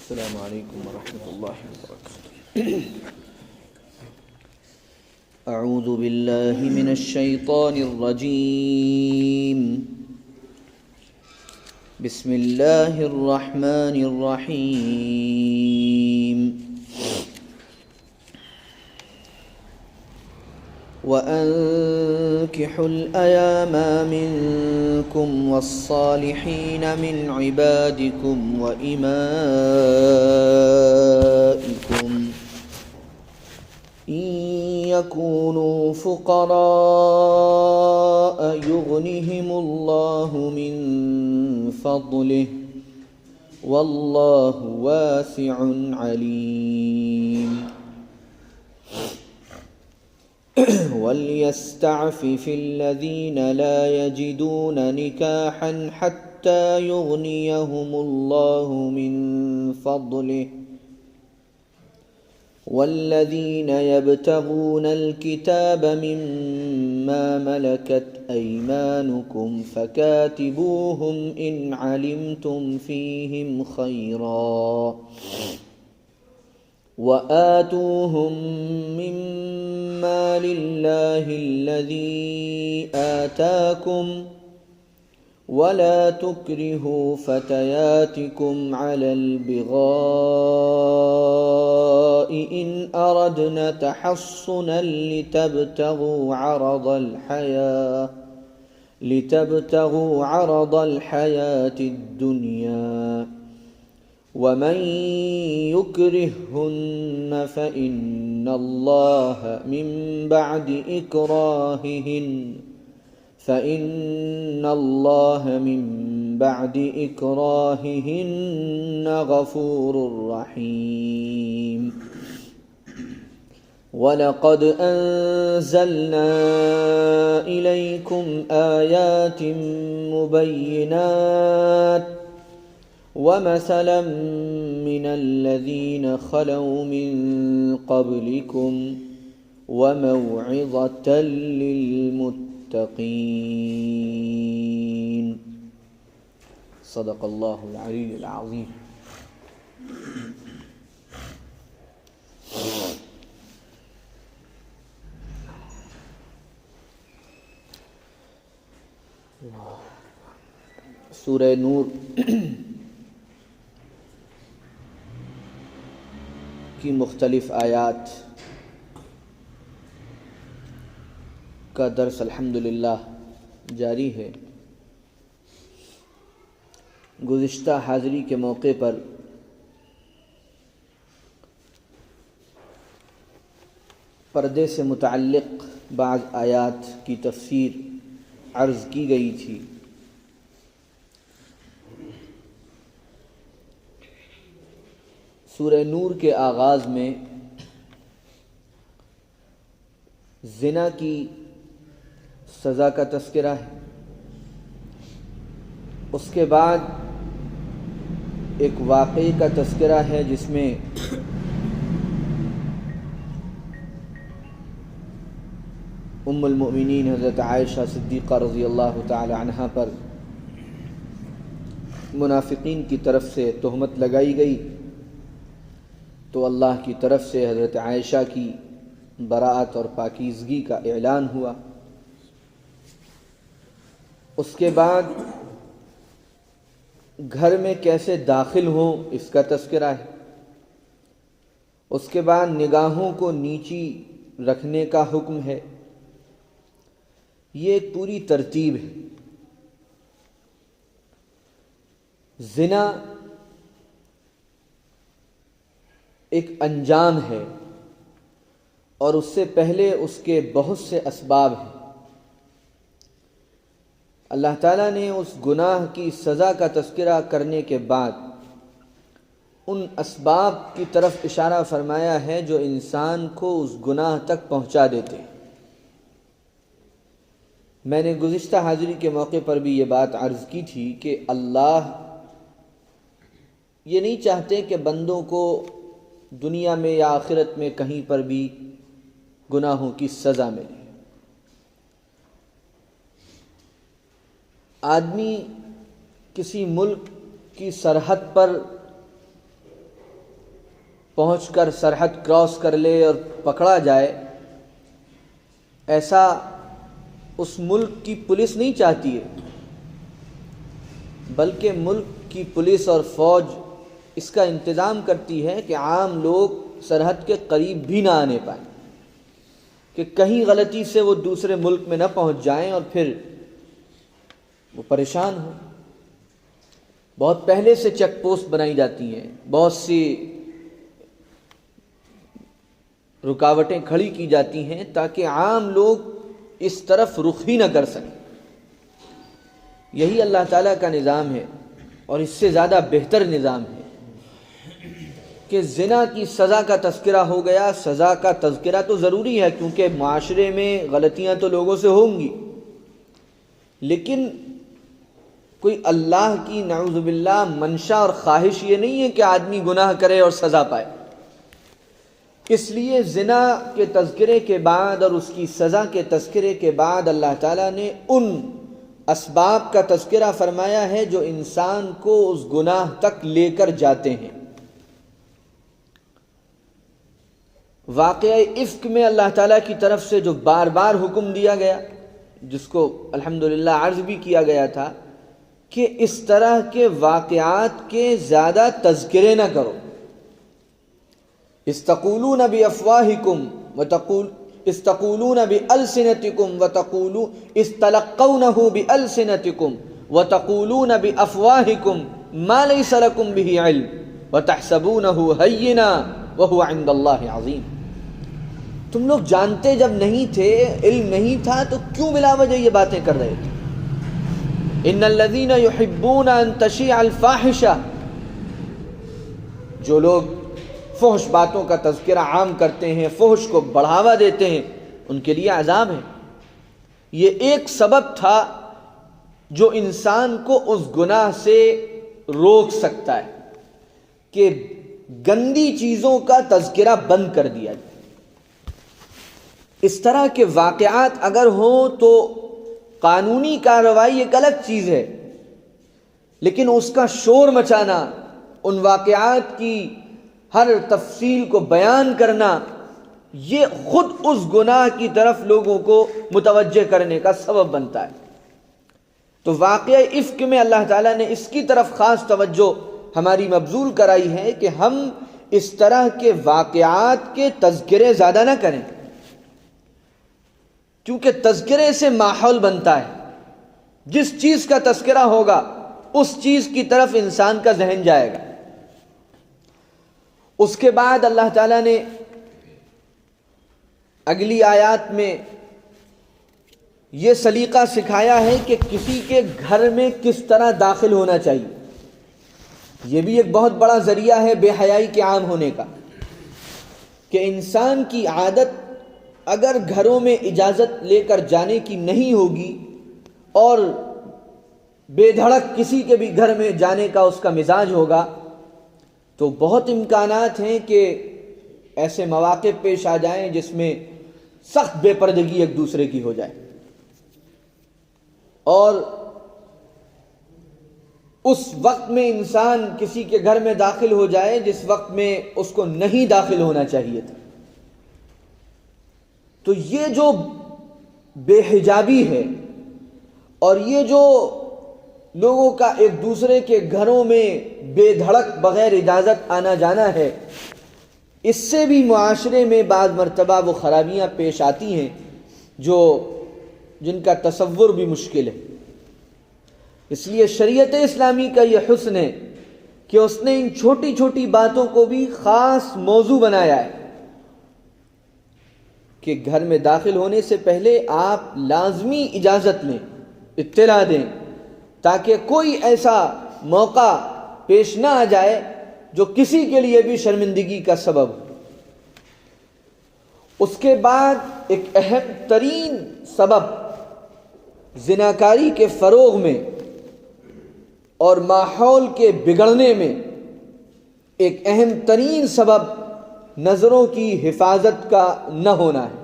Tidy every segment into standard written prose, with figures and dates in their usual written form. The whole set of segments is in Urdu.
السلام علیکم ورحمۃ اللہ وبرکاتہ۔ اعوذ باللہ من الشیطان الرجیم، بسم اللہ الرحمن الرحیم۔ وَأَنكِحُوا الْأَيَامَ مِنكُمْ وَالصَّالِحِينَ مِنْ عِبَادِكُمْ وَإِمَائِكُمْ إِنْ يَكُونُوا فُقَرَاءَ يُغْنِهِمُ اللَّهُ مِنْ فَضْلِهِ وَاللَّهُ وَاسِعٌ عَلِيمٌ۔ وَلْيَسْتَعْفِفِ الَّذِينَ لَا يَجِدُونَ نِكَاحًا حَتَّى يُغْنِيَهُمُ اللَّهُ مِنْ فَضْلِهِ، وَالَّذِينَ يَبْتَغُونَ الْكِتَابَ مِمَّا مَلَكَتْ أَيْمَانُكُمْ فَكَاتِبُوهُمْ إِنْ عَلِمْتُمْ فِيهِمْ خَيْرًا، وَآتُوهُمْ مِنْ مَالِ اللَّهِ الَّذِي آتَاكُمْ، وَلَا تُكْرِهُوا فَتَيَاتِكُمْ عَلَى الْبِغَاءِ إِنْ أَرَدْنَ تَحَصُّنًا لِتَبْتَغُوا عَرَضَ الْحَيَاةِ الدُّنْيَا، وَمَنْ يُكْرِههُّنَّ فَإِنَّ اللَّهَ مِنْ بَعْدِ إِكْرَاهِهِنَّ غَفُورٌ رَحِيمٌ۔ وَلَقَدْ أَنزَلْنَا إِلَيْكُمْ آيَاتٍ مُبَيِّنَاتٍ وَمَثَلًا مِّنَ الَّذِينَ خَلَوْا مِن قَبْلِكُمْ وَمَوْعِظَةً لِّلْمُتَّقِينَ۔ صدق اللہ العلی العظیم۔ سورہ نور کی مختلف آیات کا درس الحمدللہ جاری ہے۔ گزشتہ حاضری کے موقع پر پردے سے متعلق بعض آیات کی تفسیر عرض کی گئی تھی۔ سورہ نور کے آغاز میں زنا کی سزا کا تذکرہ ہے، اس کے بعد ایک واقعے کا تذکرہ ہے جس میں ام المؤمنین حضرت عائشہ صدیقہ رضی اللہ تعالی عنہا پر منافقین کی طرف سے تہمت لگائی گئی، تو اللہ کی طرف سے حضرت عائشہ کی براءت اور پاکیزگی کا اعلان ہوا۔ اس کے بعد گھر میں کیسے داخل ہوں اس کا تذکرہ ہے۔ اس کے بعد نگاہوں کو نیچی رکھنے کا حکم ہے۔ یہ ایک پوری ترتیب ہے۔ زنا ایک انجام ہے اور اس سے پہلے اس کے بہت سے اسباب ہیں۔ اللہ تعالیٰ نے اس گناہ کی سزا کا تذکرہ کرنے کے بعد ان اسباب کی طرف اشارہ فرمایا ہے جو انسان کو اس گناہ تک پہنچا دیتے ہیں۔ میں نے گزشتہ حاضری کے موقع پر بھی یہ بات عرض کی تھی کہ اللہ یہ نہیں چاہتے کہ بندوں کو دنیا میں یا آخرت میں کہیں پر بھی گناہوں کی سزا ملے۔ آدمی کسی ملک کی سرحد پر پہنچ کر سرحد کراس کر لے اور پکڑا جائے، ایسا اس ملک کی پولیس نہیں چاہتی ہے، بلکہ ملک کی پولیس اور فوج اس کا انتظام کرتی ہے کہ عام لوگ سرحد کے قریب بھی نہ آنے پائیں، کہ کہیں غلطی سے وہ دوسرے ملک میں نہ پہنچ جائیں اور پھر وہ پریشان ہوں۔ بہت پہلے سے چیک پوسٹ بنائی جاتی ہیں، بہت سی رکاوٹیں کھڑی کی جاتی ہیں تاکہ عام لوگ اس طرف رخ ہی نہ کر سکیں۔ یہی اللہ تعالیٰ کا نظام ہے، اور اس سے زیادہ بہتر نظام ہے کہ زنا کی سزا کا تذکرہ ہو گیا۔ سزا کا تذکرہ تو ضروری ہے کیونکہ معاشرے میں غلطیاں تو لوگوں سے ہوں گی، لیکن کوئی اللہ کی نعوذ باللہ منشا اور خواہش یہ نہیں ہے کہ آدمی گناہ کرے اور سزا پائے۔ اس لیے زنا کے تذکرے کے بعد اور اس کی سزا کے تذکرے کے بعد اللہ تعالیٰ نے ان اسباب کا تذکرہ فرمایا ہے جو انسان کو اس گناہ تک لے کر جاتے ہیں۔ واقعہ افک میں اللہ تعالیٰ کی طرف سے جو بار بار حکم دیا گیا، جس کو الحمدللہ عرض بھی کیا گیا تھا کہ اس طرح کے واقعات کے زیادہ تذکرے نہ کرو۔ استقولون بافواہکم استقولون بألسنتکم وتقولون استلقونہ بألسنتکم وتقولون بافواہکم ما لیس لکم به علم وتحسبونہ ہینا وہو عند اللہ عظیم۔ تم لوگ جانتے جب نہیں تھے، علم نہیں تھا، تو کیوں بلا وجہ یہ باتیں کر رہے تھے؟ ان الذین یحبون ان تشیع الفاحشہ، جو لوگ فحش باتوں کا تذکرہ عام کرتے ہیں، فحش کو بڑھاوا دیتے ہیں، ان کے لیے عذاب ہے۔ یہ ایک سبب تھا جو انسان کو اس گناہ سے روک سکتا ہے کہ گندی چیزوں کا تذکرہ بند کر دیا جائے۔ اس طرح کے واقعات اگر ہوں تو قانونی کارروائی ایک الگ چیز ہے، لیکن اس کا شور مچانا، ان واقعات کی ہر تفصیل کو بیان کرنا، یہ خود اس گناہ کی طرف لوگوں کو متوجہ کرنے کا سبب بنتا ہے۔ تو واقعہ افک میں اللہ تعالیٰ نے اس کی طرف خاص توجہ ہماری مبذول کرائی ہے کہ ہم اس طرح کے واقعات کے تذکرے زیادہ نہ کریں، کیونکہ تذکرے سے ماحول بنتا ہے۔ جس چیز کا تذکرہ ہوگا اس چیز کی طرف انسان کا ذہن جائے گا۔ اس کے بعد اللہ تعالیٰ نے اگلی آیات میں یہ سلیقہ سکھایا ہے کہ کسی کے گھر میں کس طرح داخل ہونا چاہیے۔ یہ بھی ایک بہت بڑا ذریعہ ہے بے حیائی کے عام ہونے کا، کہ انسان کی عادت اگر گھروں میں اجازت لے کر جانے کی نہیں ہوگی اور بے دھڑک کسی کے بھی گھر میں جانے کا اس کا مزاج ہوگا، تو بہت امکانات ہیں کہ ایسے مواقع پیش آ جائیں جس میں سخت بے پردگی ایک دوسرے کی ہو جائے، اور اس وقت میں انسان کسی کے گھر میں داخل ہو جائے جس وقت میں اس کو نہیں داخل ہونا چاہیے تھا۔ تو یہ جو بے حجابی ہے اور یہ جو لوگوں کا ایک دوسرے کے گھروں میں بے دھڑک بغیر اجازت آنا جانا ہے، اس سے بھی معاشرے میں بعض مرتبہ وہ خرابیاں پیش آتی ہیں جن کا تصور بھی مشکل ہے۔ اس لیے شریعت اسلامی کا یہ حسن ہے کہ اس نے ان چھوٹی چھوٹی باتوں کو بھی خاص موضوع بنایا ہے کہ گھر میں داخل ہونے سے پہلے آپ لازمی اجازت لیں، اطلاع دیں، تاکہ کوئی ایسا موقع پیش نہ آ جائے جو کسی کے لیے بھی شرمندگی کا سبب ہو۔ اس کے بعد ایک اہم ترین سبب زناکاری کے فروغ میں اور ماحول کے بگڑنے میں ایک اہم ترین سبب نظروں کی حفاظت کا نہ ہونا ہے۔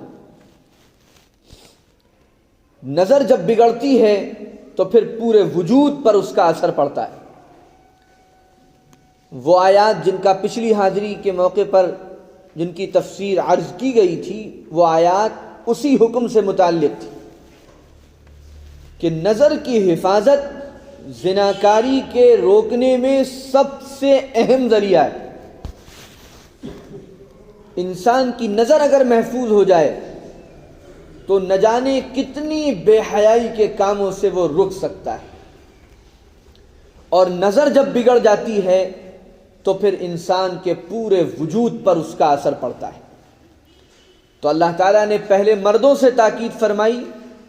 نظر جب بگڑتی ہے تو پھر پورے وجود پر اس کا اثر پڑتا ہے۔ وہ آیات جن کا پچھلی حاضری کے موقع پر جن کی تفسیر عرض کی گئی تھی، وہ آیات اسی حکم سے متعلق تھی کہ نظر کی حفاظت زناکاری کے روکنے میں سب سے اہم ذریعہ ہے۔ انسان کی نظر اگر محفوظ ہو جائے تو نہ جانے کتنی بے حیائی کے کاموں سے وہ رک سکتا ہے، اور نظر جب بگڑ جاتی ہے تو پھر انسان کے پورے وجود پر اس کا اثر پڑتا ہے۔ تو اللہ تعالیٰ نے پہلے مردوں سے تاکید فرمائی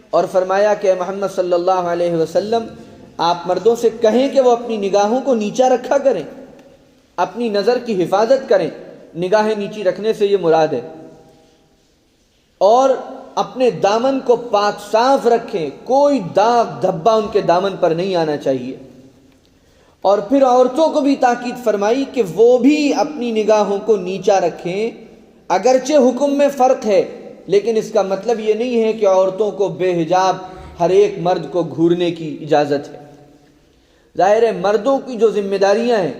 اور فرمایا کہ محمد صلی اللہ علیہ وسلم آپ مردوں سے کہیں کہ وہ اپنی نگاہوں کو نیچا رکھا کریں، اپنی نظر کی حفاظت کریں۔ نگاہیں نیچی رکھنے سے یہ مراد ہے، اور اپنے دامن کو پاک صاف رکھیں، کوئی داغ دھبا ان کے دامن پر نہیں آنا چاہیے۔ اور پھر عورتوں کو بھی تاکید فرمائی کہ وہ بھی اپنی نگاہوں کو نیچا رکھیں۔ اگرچہ حکم میں فرق ہے، لیکن اس کا مطلب یہ نہیں ہے کہ عورتوں کو بے حجاب ہر ایک مرد کو گھورنے کی اجازت ہے۔ ظاہر ہے مردوں کی جو ذمہ داریاں ہیں،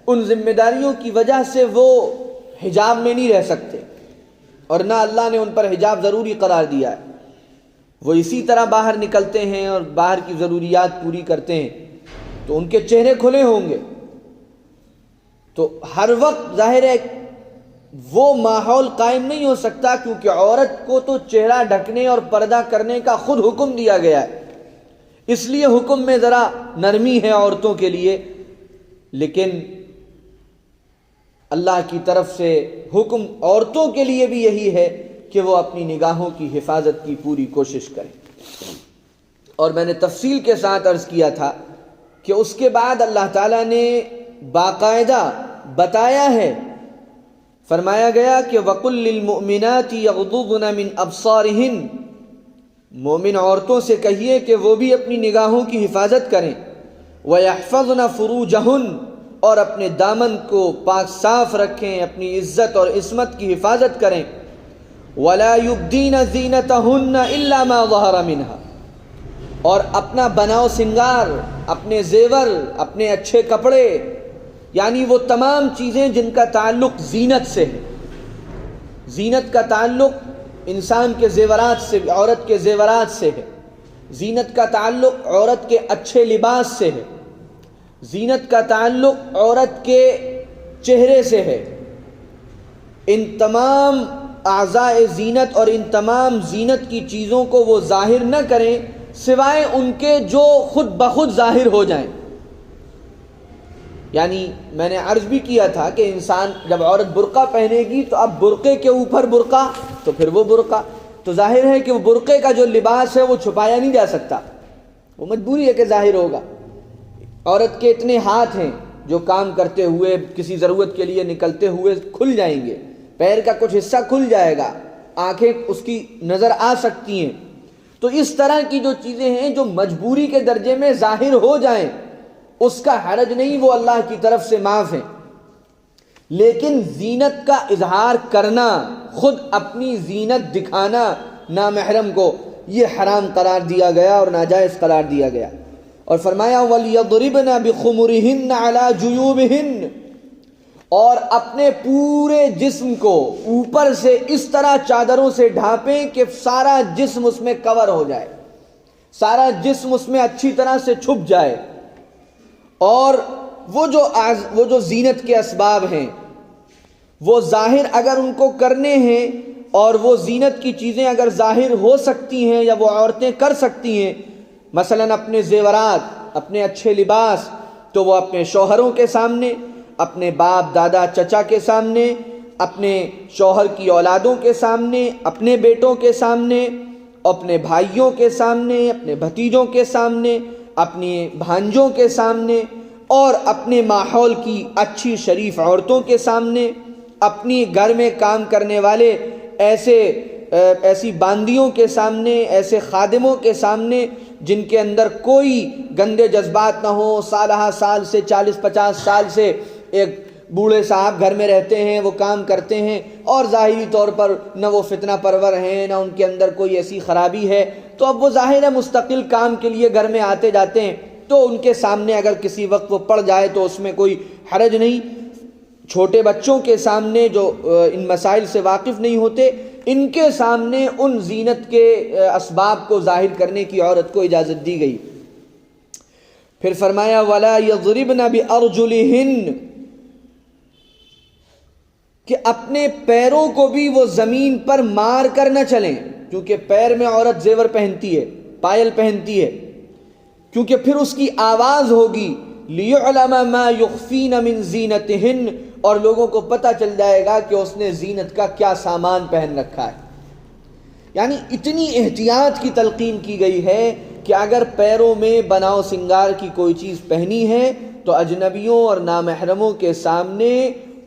ان ذمہ داریوں کی وجہ سے وہ حجاب میں نہیں رہ سکتے، اور نہ اللہ نے ان پر حجاب ضروری قرار دیا ہے۔ وہ اسی طرح باہر نکلتے ہیں اور باہر کی ضروریات پوری کرتے ہیں، تو ان کے چہرے کھلے ہوں گے، تو ہر وقت ظاہر ہے وہ ماحول قائم نہیں ہو سکتا، کیونکہ عورت کو تو چہرہ ڈھکنے اور پردہ کرنے کا خود حکم دیا گیا ہے۔ اس لیے حکم میں ذرا نرمی ہے عورتوں کے لیے، لیکن اللہ کی طرف سے حکم عورتوں کے لیے بھی یہی ہے کہ وہ اپنی نگاہوں کی حفاظت کی پوری کوشش کریں۔ اور میں نے تفصیل کے ساتھ عرض کیا تھا کہ اس کے بعد اللہ تعالیٰ نے باقاعدہ بتایا ہے، فرمایا گیا کہ وَقُلْ لِلْمُؤْمِنَاتِ يَغْضُضْنَ مِنْ أَبْصَارِهِنَّ، مومن عورتوں سے کہیے کہ وہ بھی اپنی نگاہوں کی حفاظت کریں، وَيَحْفَظْنَ فُرُوجَهُنَّ، اور اپنے دامن کو پاک صاف رکھیں، اپنی عزت اور عصمت کی حفاظت کریں، وَلَا يُبْدِينَ زِينَتَهُنَّ إِلَّا مَا ظَهَرَ مِنْهَا، اور اپنا بناؤ سنگار، اپنے زیور، اپنے اچھے کپڑے، یعنی وہ تمام چیزیں جن کا تعلق زینت سے ہے۔ زینت کا تعلق انسان کے زیورات سے، عورت کے زیورات سے ہے۔ زینت کا تعلق عورت کے اچھے لباس سے ہے۔ زینت کا تعلق عورت کے چہرے سے ہے۔ ان تمام اعضاء زینت اور ان تمام زینت کی چیزوں کو وہ ظاہر نہ کریں سوائے ان کے جو خود بخود ظاہر ہو جائیں۔ یعنی میں نے عرض بھی کیا تھا کہ انسان جب عورت برقع پہنے گی تو اب برقعے کے اوپر برقع تو پھر وہ برقع، تو ظاہر ہے کہ وہ برقعے کا جو لباس ہے وہ چھپایا نہیں جا سکتا، وہ مجبوری ہے کہ ظاہر ہوگا۔ عورت کے اتنے ہاتھ ہیں جو کام کرتے ہوئے، کسی ضرورت کے لیے نکلتے ہوئے کھل جائیں گے، پیر کا کچھ حصہ کھل جائے گا، آنکھیں اس کی نظر آ سکتی ہیں۔ تو اس طرح کی جو چیزیں ہیں جو مجبوری کے درجے میں ظاہر ہو جائیں، اس کا حرج نہیں، وہ اللہ کی طرف سے معاف ہیں۔ لیکن زینت کا اظہار کرنا، خود اپنی زینت دکھانا نامحرم کو، یہ حرام قرار دیا گیا اور ناجائز قرار دیا گیا۔ اور فرمایا وَلْيَضْرِبْنَ بِخُمُرِهِنَّ عَلَى جُيُوبِهِنَّ، اور اپنے پورے جسم کو اوپر سے اس طرح چادروں سے ڈھانپیں کہ سارا جسم اس میں کور ہو جائے، سارا جسم اس میں اچھی طرح سے چھپ جائے۔ اور وہ جو زینت کے اسباب ہیں وہ ظاہر اگر ان کو کرنے ہیں، اور وہ زینت کی چیزیں اگر ظاہر ہو سکتی ہیں یا وہ عورتیں کر سکتی ہیں، مثلاً اپنے زیورات، اپنے اچھے لباس، تو وہ اپنے شوہروں کے سامنے، اپنے باپ دادا چچا کے سامنے، اپنے شوہر کی اولادوں کے سامنے، اپنے بیٹوں کے سامنے، اپنے بھائیوں کے سامنے، اپنے بھتیجوں کے سامنے، اپنی بھانجوں کے سامنے، اور اپنے ماحول کی اچھی شریف عورتوں کے سامنے، اپنی گھر میں کام کرنے والے ایسی باندیوں کے سامنے، ایسے خادموں کے سامنے جن کے اندر کوئی گندے جذبات نہ ہوں، سالہ سال سے 40-50 سال سے ایک بوڑھے صاحب گھر میں رہتے ہیں، وہ کام کرتے ہیں اور ظاہری طور پر نہ وہ فتنہ پرور ہیں، نہ ان کے اندر کوئی ایسی خرابی ہے، تو اب وہ ظاہر ہے مستقل کام کے لیے گھر میں آتے جاتے ہیں، تو ان کے سامنے اگر کسی وقت وہ پڑ جائے تو اس میں کوئی حرج نہیں. چھوٹے بچوں کے سامنے جو ان مسائل سے واقف نہیں ہوتے، ان کے سامنے ان زینت کے اسباب کو ظاہر کرنے کی عورت کو اجازت دی گئی. پھر فرمایا وَلَا يَضْرِبْنَ بِأَرْجُلِهِنَّ، کہ اپنے پیروں کو بھی وہ زمین پر مار کر نہ چلیں، کیونکہ پیر میں عورت زیور پہنتی ہے، پائل پہنتی ہے، کیونکہ پھر اس کی آواز ہوگی لِيُعْلَمَ مَا يُخْفِينَ مِن زِينَتِهِنَّ، اور لوگوں کو پتہ چل جائے گا کہ اس نے زینت کا کیا سامان پہن رکھا ہے. یعنی اتنی احتیاط کی تلقین کی گئی ہے کہ اگر پیروں میں بناؤ سنگار کی کوئی چیز پہنی ہے تو اجنبیوں اور نامحرموں کے سامنے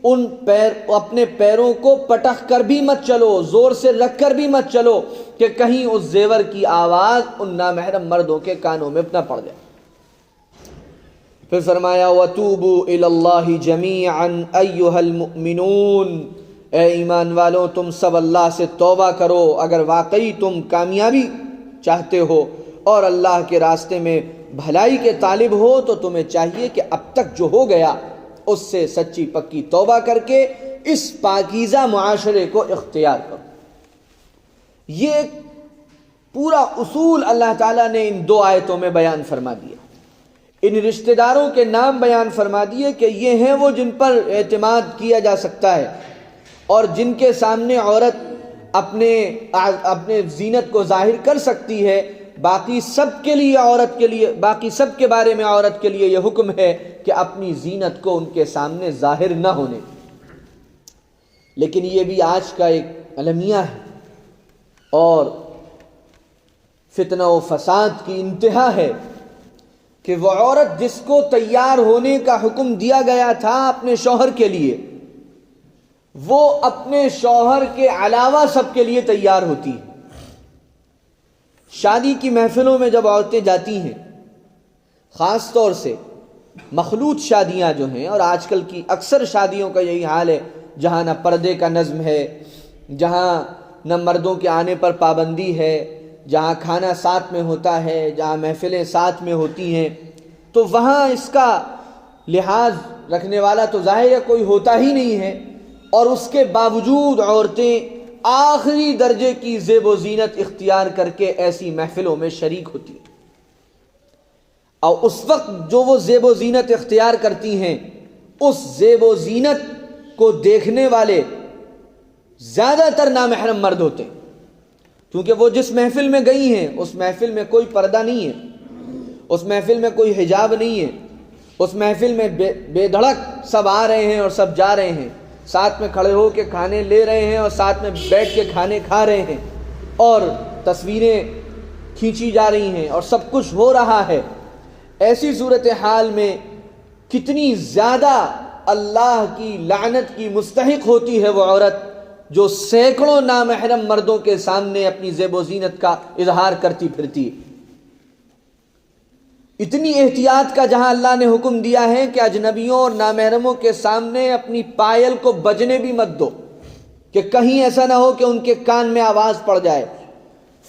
اپنے پیروں کو پٹخ کر بھی مت چلو، زور سے رکھ کر بھی مت چلو کہ کہیں اس زیور کی آواز ان نامحرم مردوں کے کانوں میں نہ پڑ جائے. پھر فرمایا وَتُوبُوا إِلَى اللَّهِ جَمِيعًا أَيُّهَا الْمُؤْمِنُونَ، اے ایمان والوں تم سب اللہ سے توبہ کرو اگر واقعی تم کامیابی چاہتے ہو اور اللہ کے راستے میں بھلائی کے طالب ہو، تو تمہیں چاہیے کہ اب تک جو ہو گیا اس سے سچی پکی توبہ کر کے اس پاکیزہ معاشرے کو اختیار کرو. یہ ایک پورا اصول اللہ تعالیٰ نے ان دو آیتوں میں بیان فرما دیا. ان رشتہ داروں کے نام بیان فرما دیے کہ یہ ہیں وہ جن پر اعتماد کیا جا سکتا ہے اور جن کے سامنے عورت اپنے زینت کو ظاہر کر سکتی ہے. باقی سب کے بارے میں عورت کے لیے یہ حکم ہے کہ اپنی زینت کو ان کے سامنے ظاہر نہ ہونے. لیکن یہ بھی آج کا ایک المیہ ہے اور فتنہ و فساد کی انتہا ہے کہ وہ عورت جس کو تیار ہونے کا حکم دیا گیا تھا اپنے شوہر کے لیے، وہ اپنے شوہر کے علاوہ سب کے لیے تیار ہوتی ہے. شادی کی محفلوں میں جب عورتیں جاتی ہیں، خاص طور سے مخلوط شادیاں جو ہیں، اور آج کل کی اکثر شادیوں کا یہی حال ہے، جہاں نہ پردے کا نظم ہے، جہاں نہ مردوں کے آنے پر پابندی ہے، جہاں کھانا ساتھ میں ہوتا ہے، جہاں محفلیں ساتھ میں ہوتی ہیں، تو وہاں اس کا لحاظ رکھنے والا تو ظاہر ہے کوئی ہوتا ہی نہیں ہے. اور اس کے باوجود عورتیں آخری درجے کی زیب و زینت اختیار کر کے ایسی محفلوں میں شریک ہوتی ہیں. اور اس وقت جو وہ زیب و زینت اختیار کرتی ہیں، اس زیب و زینت کو دیکھنے والے زیادہ تر نامحرم مرد ہوتے ہیں، کیونکہ وہ جس محفل میں گئی ہیں اس محفل میں کوئی پردہ نہیں ہے، اس محفل میں کوئی حجاب نہیں ہے، اس محفل میں بے دھڑک سب آ رہے ہیں اور سب جا رہے ہیں، ساتھ میں کھڑے ہو کے کھانے لے رہے ہیں اور ساتھ میں بیٹھ کے کھانے کھا رہے ہیں، اور تصویریں کھینچی جا رہی ہیں اور سب کچھ ہو رہا ہے. ایسی صورتحال میں کتنی زیادہ اللہ کی لعنت کی مستحق ہوتی ہے وہ عورت جو سینکڑوں نامحرم مردوں کے سامنے اپنی زیب و زینت کا اظہار کرتی پھرتی. اتنی احتیاط کا جہاں اللہ نے حکم دیا ہے کہ اجنبیوں اور نامحرموں کے سامنے اپنی پائل کو بجنے بھی مت دو کہ کہیں ایسا نہ ہو کہ ان کے کان میں آواز پڑ جائے.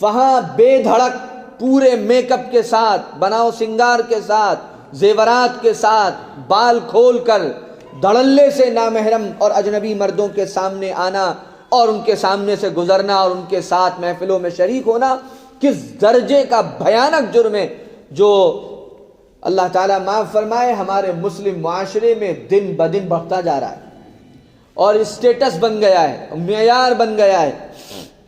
وہاں بے دھڑک پورے میک اپ کے ساتھ، بناؤ سنگار کے ساتھ، زیورات کے ساتھ، بال کھول کر دھڑلے سے نامحرم اور اجنبی مردوں کے سامنے آنا اور ان کے سامنے سے گزرنا اور ان کے ساتھ محفلوں میں شریک ہونا کس درجے کا بھیانک جرم ہے، جو اللہ تعالیٰ معاف فرمائے ہمارے مسلم معاشرے میں دن بدن بڑھتا جا رہا ہے اور اسٹیٹس بن گیا ہے، معیار بن گیا ہے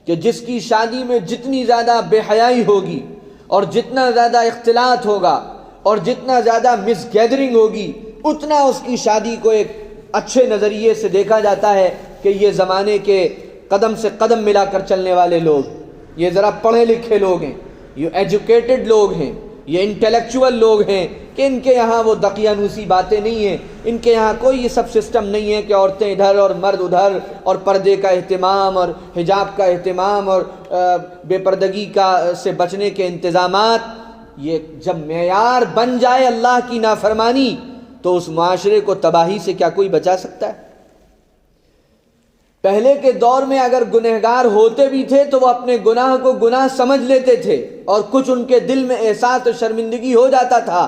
کہ جس کی شادی میں جتنی زیادہ بے حیائی ہوگی اور جتنا زیادہ اختلاط ہوگا اور جتنا زیادہ مس گیدرنگ ہوگی، اتنا اس کی شادی کو ایک اچھے نظریے سے دیکھا جاتا ہے کہ یہ زمانے کے قدم سے قدم ملا کر چلنے والے لوگ، یہ ذرا پڑھے لکھے لوگ ہیں، یہ ایجوکیٹڈ لوگ ہیں، یہ انٹلیکچول لوگ ہیں کہ ان کے یہاں وہ دقیانوسی باتیں نہیں ہیں، ان کے یہاں کوئی یہ سب سسٹم نہیں ہے کہ عورتیں ادھر اور مرد ادھر، اور پردے کا اہتمام اور حجاب کا اہتمام اور بے پردگی سے بچنے کے انتظامات. یہ جب معیار بن جائے اللہ کی نافرمانی تو اس معاشرے کو تباہی سے کیا کوئی بچا سکتا ہے؟ پہلے کے دور میں اگر گنہگار ہوتے بھی تھے تو وہ اپنے گناہ کو گناہ سمجھ لیتے تھے اور کچھ ان کے دل میں احساس و شرمندگی ہو جاتا تھا.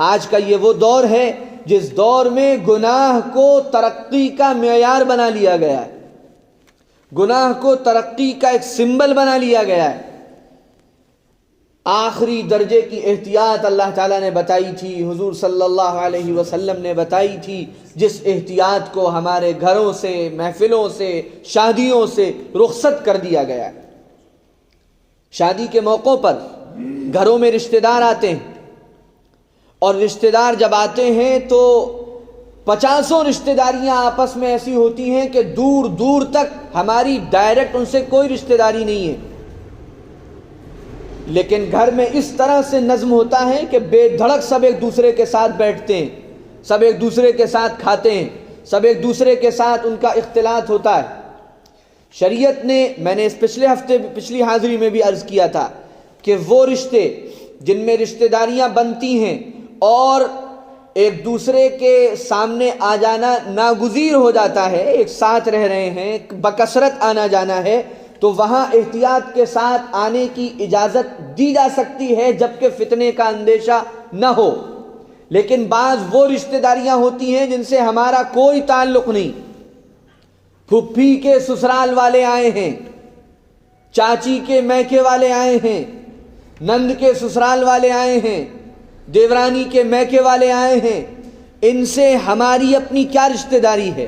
آج کا یہ وہ دور ہے جس دور میں گناہ کو ترقی کا معیار بنا لیا گیا ہے، گناہ کو ترقی کا ایک سمبل بنا لیا گیا ہے۔ آخری درجے کی احتیاط اللہ تعالیٰ نے بتائی تھی، حضور صلی اللہ علیہ وسلم نے بتائی تھی، جس احتیاط کو ہمارے گھروں سے، محفلوں سے، شادیوں سے رخصت کر دیا گیا ہے۔ شادی کے موقعوں پر گھروں میں رشتہ دار آتے ہیں، اور رشتہ دار جب آتے ہیں تو 50 رشتہ داریاں آپس میں ایسی ہوتی ہیں کہ دور دور تک ہماری ڈائریکٹ ان سے کوئی رشتہ داری نہیں ہے، لیکن گھر میں اس طرح سے نظم ہوتا ہے کہ بے دھڑک سب ایک دوسرے کے ساتھ بیٹھتے ہیں، سب ایک دوسرے کے ساتھ کھاتے ہیں، سب ایک دوسرے کے ساتھ ان کا اختلاط ہوتا ہے۔ شریعت نے، میں نے اس پچھلی حاضری میں بھی عرض کیا تھا کہ وہ رشتے جن میں رشتہ داریاں بنتی ہیں اور ایک دوسرے کے سامنے آ جانا ناگزیر ہو جاتا ہے، ایک ساتھ رہ رہے ہیں، بکثرت آنا جانا ہے، تو وہاں احتیاط کے ساتھ آنے کی اجازت دی جا سکتی ہے جبکہ فتنے کا اندیشہ نہ ہو۔ لیکن بعض وہ رشتہ داریاں ہوتی ہیں جن سے ہمارا کوئی تعلق نہیں، پھپھی کے سسرال والے آئے ہیں، چاچی کے میکے والے آئے ہیں، نند کے سسرال والے آئے ہیں، دیورانی کے میکے والے آئے ہیں، ان سے ہماری اپنی کیا رشتہ داری ہے؟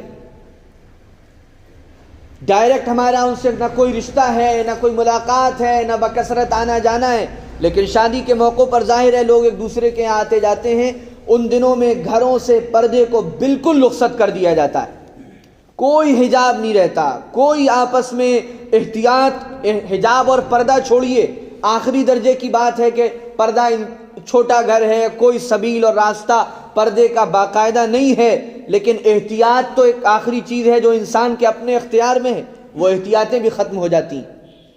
ڈائریکٹ ہمارا ان سے نہ کوئی رشتہ ہے، نہ کوئی ملاقات ہے، نہ بکثرت آنا جانا ہے، لیکن شادی کے موقع پر ظاہر ہے لوگ ایک دوسرے کے یہاں آتے جاتے ہیں۔ ان دنوں میں گھروں سے پردے کو بالکل رخصت کر دیا جاتا ہے، کوئی حجاب نہیں رہتا، کوئی آپس میں احتیاط، حجاب اور پردہ چھوڑیے، آخری درجے کی بات ہے کہ پردہ، چھوٹا گھر ہے، کوئی سبیل اور راستہ پردے کا باقاعدہ نہیں ہے، لیکن احتیاط تو ایک آخری چیز ہے جو انسان کے اپنے اختیار میں ہے، وہ احتیاطیں بھی ختم ہو جاتی ہیں،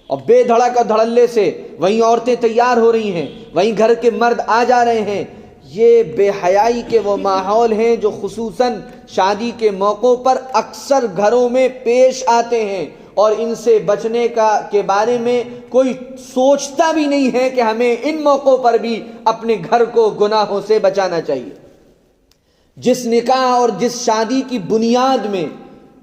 اور بے دھڑک اور دھڑلے سے وہیں عورتیں تیار ہو رہی ہیں، وہیں گھر کے مرد آ جا رہے ہیں۔ یہ بے حیائی کے وہ ماحول ہیں جو خصوصاً شادی کے موقعوں پر اکثر گھروں میں پیش آتے ہیں، اور ان سے بچنے کے بارے میں کوئی سوچتا بھی نہیں ہے کہ ہمیں ان موقعوں پر بھی اپنے گھر کو گناہوں سے بچانا چاہیے۔ جس نکاح اور جس شادی کی بنیاد میں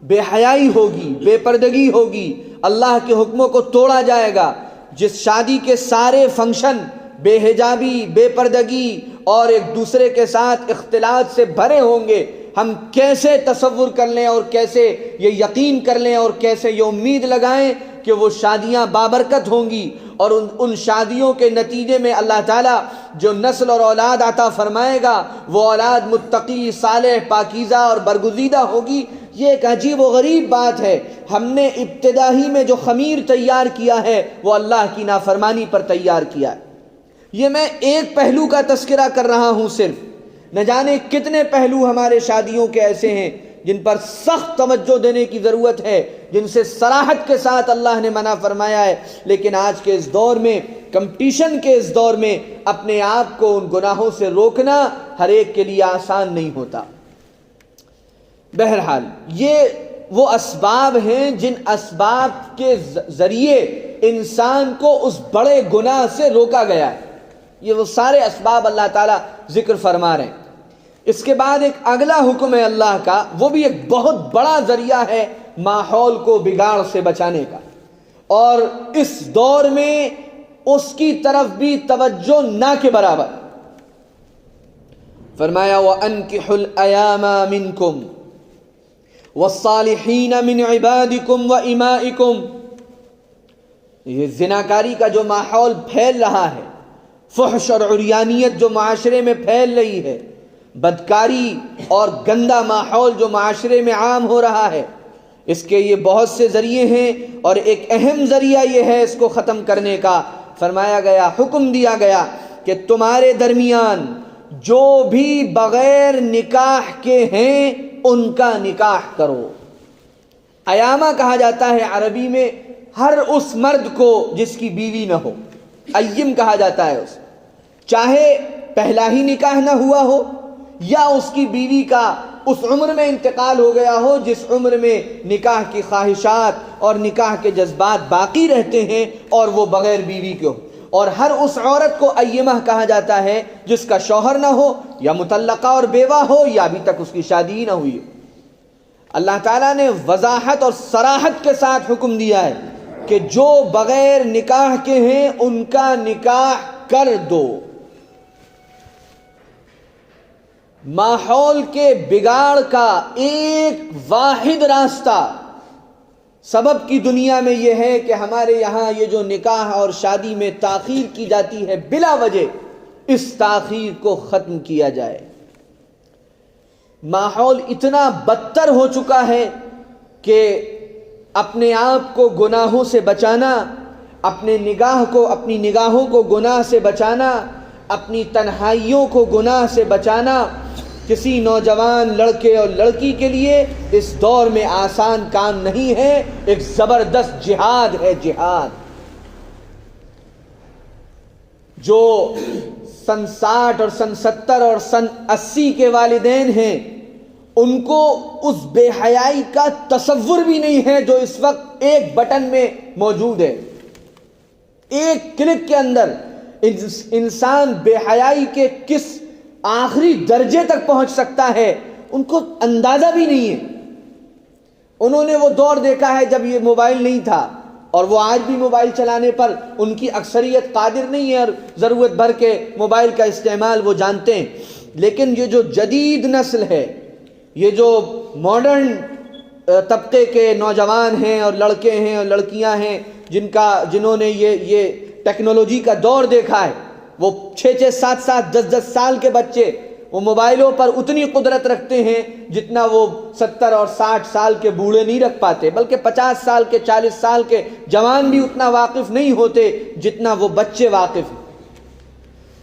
بے حیائی ہوگی، بے پردگی ہوگی، اللہ کے حکموں کو توڑا جائے گا، جس شادی کے سارے فنکشن بے حجابی، بے پردگی اور ایک دوسرے کے ساتھ اختلاط سے بھرے ہوں گے، ہم کیسے تصور کر لیں اور کیسے یہ یقین کر لیں اور کیسے یہ امید لگائیں کہ وہ شادیاں بابرکت ہوں گی، اور ان شادیوں کے نتیجے میں اللہ تعالیٰ جو نسل اور اولاد عطا فرمائے گا وہ اولاد متقی، صالح، پاکیزہ اور برگزیدہ ہوگی۔ یہ ایک عجیب و غریب بات ہے، ہم نے ابتدا ہی میں جو خمیر تیار کیا ہے وہ اللہ کی نافرمانی پر تیار کیا ہے۔ یہ میں ایک پہلو کا تذکرہ کر رہا ہوں، صرف نہ جانے کتنے پہلو ہمارے شادیوں کے ایسے ہیں جن پر سخت توجہ دینے کی ضرورت ہے، جن سے صراحت کے ساتھ اللہ نے منع فرمایا ہے، لیکن آج کے اس دور میں، کمپٹیشن کے اس دور میں، اپنے آپ کو ان گناہوں سے روکنا ہر ایک کے لیے آسان نہیں ہوتا۔ بہرحال یہ وہ اسباب ہیں جن اسباب کے ذریعے انسان کو اس بڑے گناہ سے روکا گیا ہے، یہ وہ سارے اسباب اللہ تعالیٰ ذکر فرما رہے ہیں۔ اس کے بعد ایک اگلا حکم ہے اللہ کا، وہ بھی ایک بہت بڑا ذریعہ ہے ماحول کو بگاڑ سے بچانے کا، اور اس دور میں اس کی طرف بھی توجہ نہ کے برابر۔ فرمایا وَأَنكِحُوا الْأَيَامَ مِنْكُمْ وَالصَّالِحِينَ مِنْ عِبَادِكُمْ وَإِمَائِكُمْ۔ یہ زناکاری کا جو ماحول پھیل رہا ہے، فحش اور عریانیت جو معاشرے میں پھیل رہی ہے، بدکاری اور گندا ماحول جو معاشرے میں عام ہو رہا ہے، اس کے یہ بہت سے ذریعے ہیں، اور ایک اہم ذریعہ یہ ہے اس کو ختم کرنے کا۔ فرمایا گیا، حکم دیا گیا کہ تمہارے درمیان جو بھی بغیر نکاح کے ہیں ان کا نکاح کرو۔ ایامہ کہا جاتا ہے عربی میں ہر اس مرد کو جس کی بیوی نہ ہو، ایم کہا جاتا ہے اس، چاہے پہلا ہی نکاح نہ ہوا ہو یا اس کی بیوی کا اس عمر میں انتقال ہو گیا ہو جس عمر میں نکاح کی خواہشات اور نکاح کے جذبات باقی رہتے ہیں اور وہ بغیر بیوی کے ہو۔ اور ہر اس عورت کو ایمہ کہا جاتا ہے جس کا شوہر نہ ہو یا مطلقہ اور بیوہ ہو یا ابھی تک اس کی شادی نہ ہوئی ہو۔ اللہ تعالیٰ نے وضاحت اور صراحت کے ساتھ حکم دیا ہے کہ جو بغیر نکاح کے ہیں ان کا نکاح کر دو۔ ماحول کے بگاڑ کا ایک واحد راستہ سبب کی دنیا میں یہ ہے کہ ہمارے یہاں یہ جو نکاح اور شادی میں تاخیر کی جاتی ہے بلا وجہ، اس تاخیر کو ختم کیا جائے۔ ماحول اتنا بدتر ہو چکا ہے کہ اپنے آپ کو گناہوں سے بچانا، اپنی نگاہوں کو گناہ سے بچانا، اپنی تنہائیوں کو گناہ سے بچانا کسی نوجوان لڑکے اور لڑکی کے لیے اس دور میں آسان کام نہیں ہے، ایک زبردست جہاد ہے، جہاد۔ جو سن 60 اور سن 70 اور سن 80 کے والدین ہیں ان کو اس بے حیائی کا تصور بھی نہیں ہے جو اس وقت ایک بٹن میں موجود ہے۔ ایک کلک کے اندر انسان بے حیائی کے کس آخری درجے تک پہنچ سکتا ہے ان کو اندازہ بھی نہیں ہے۔ انہوں نے وہ دور دیکھا ہے جب یہ موبائل نہیں تھا، اور وہ آج بھی موبائل چلانے پر ان کی اکثریت قادر نہیں ہے اور ضرورت بھر کے موبائل کا استعمال وہ جانتے ہیں۔ لیکن یہ جو جدید نسل ہے، یہ جو ماڈرن طبقے کے نوجوان ہیں اور لڑکے ہیں اور لڑکیاں ہیں جنہوں نے یہ ٹیکنالوجی کا دور دیکھا ہے، وہ 6 7 7 10 سال کے بچے وہ موبائلوں پر اتنی قدرت رکھتے ہیں جتنا وہ 70 اور 60 سال کے بوڑھے نہیں رکھ پاتے، بلکہ 50 سال کے 40 سال کے جوان بھی اتنا واقف نہیں ہوتے جتنا وہ بچے واقف ہیں۔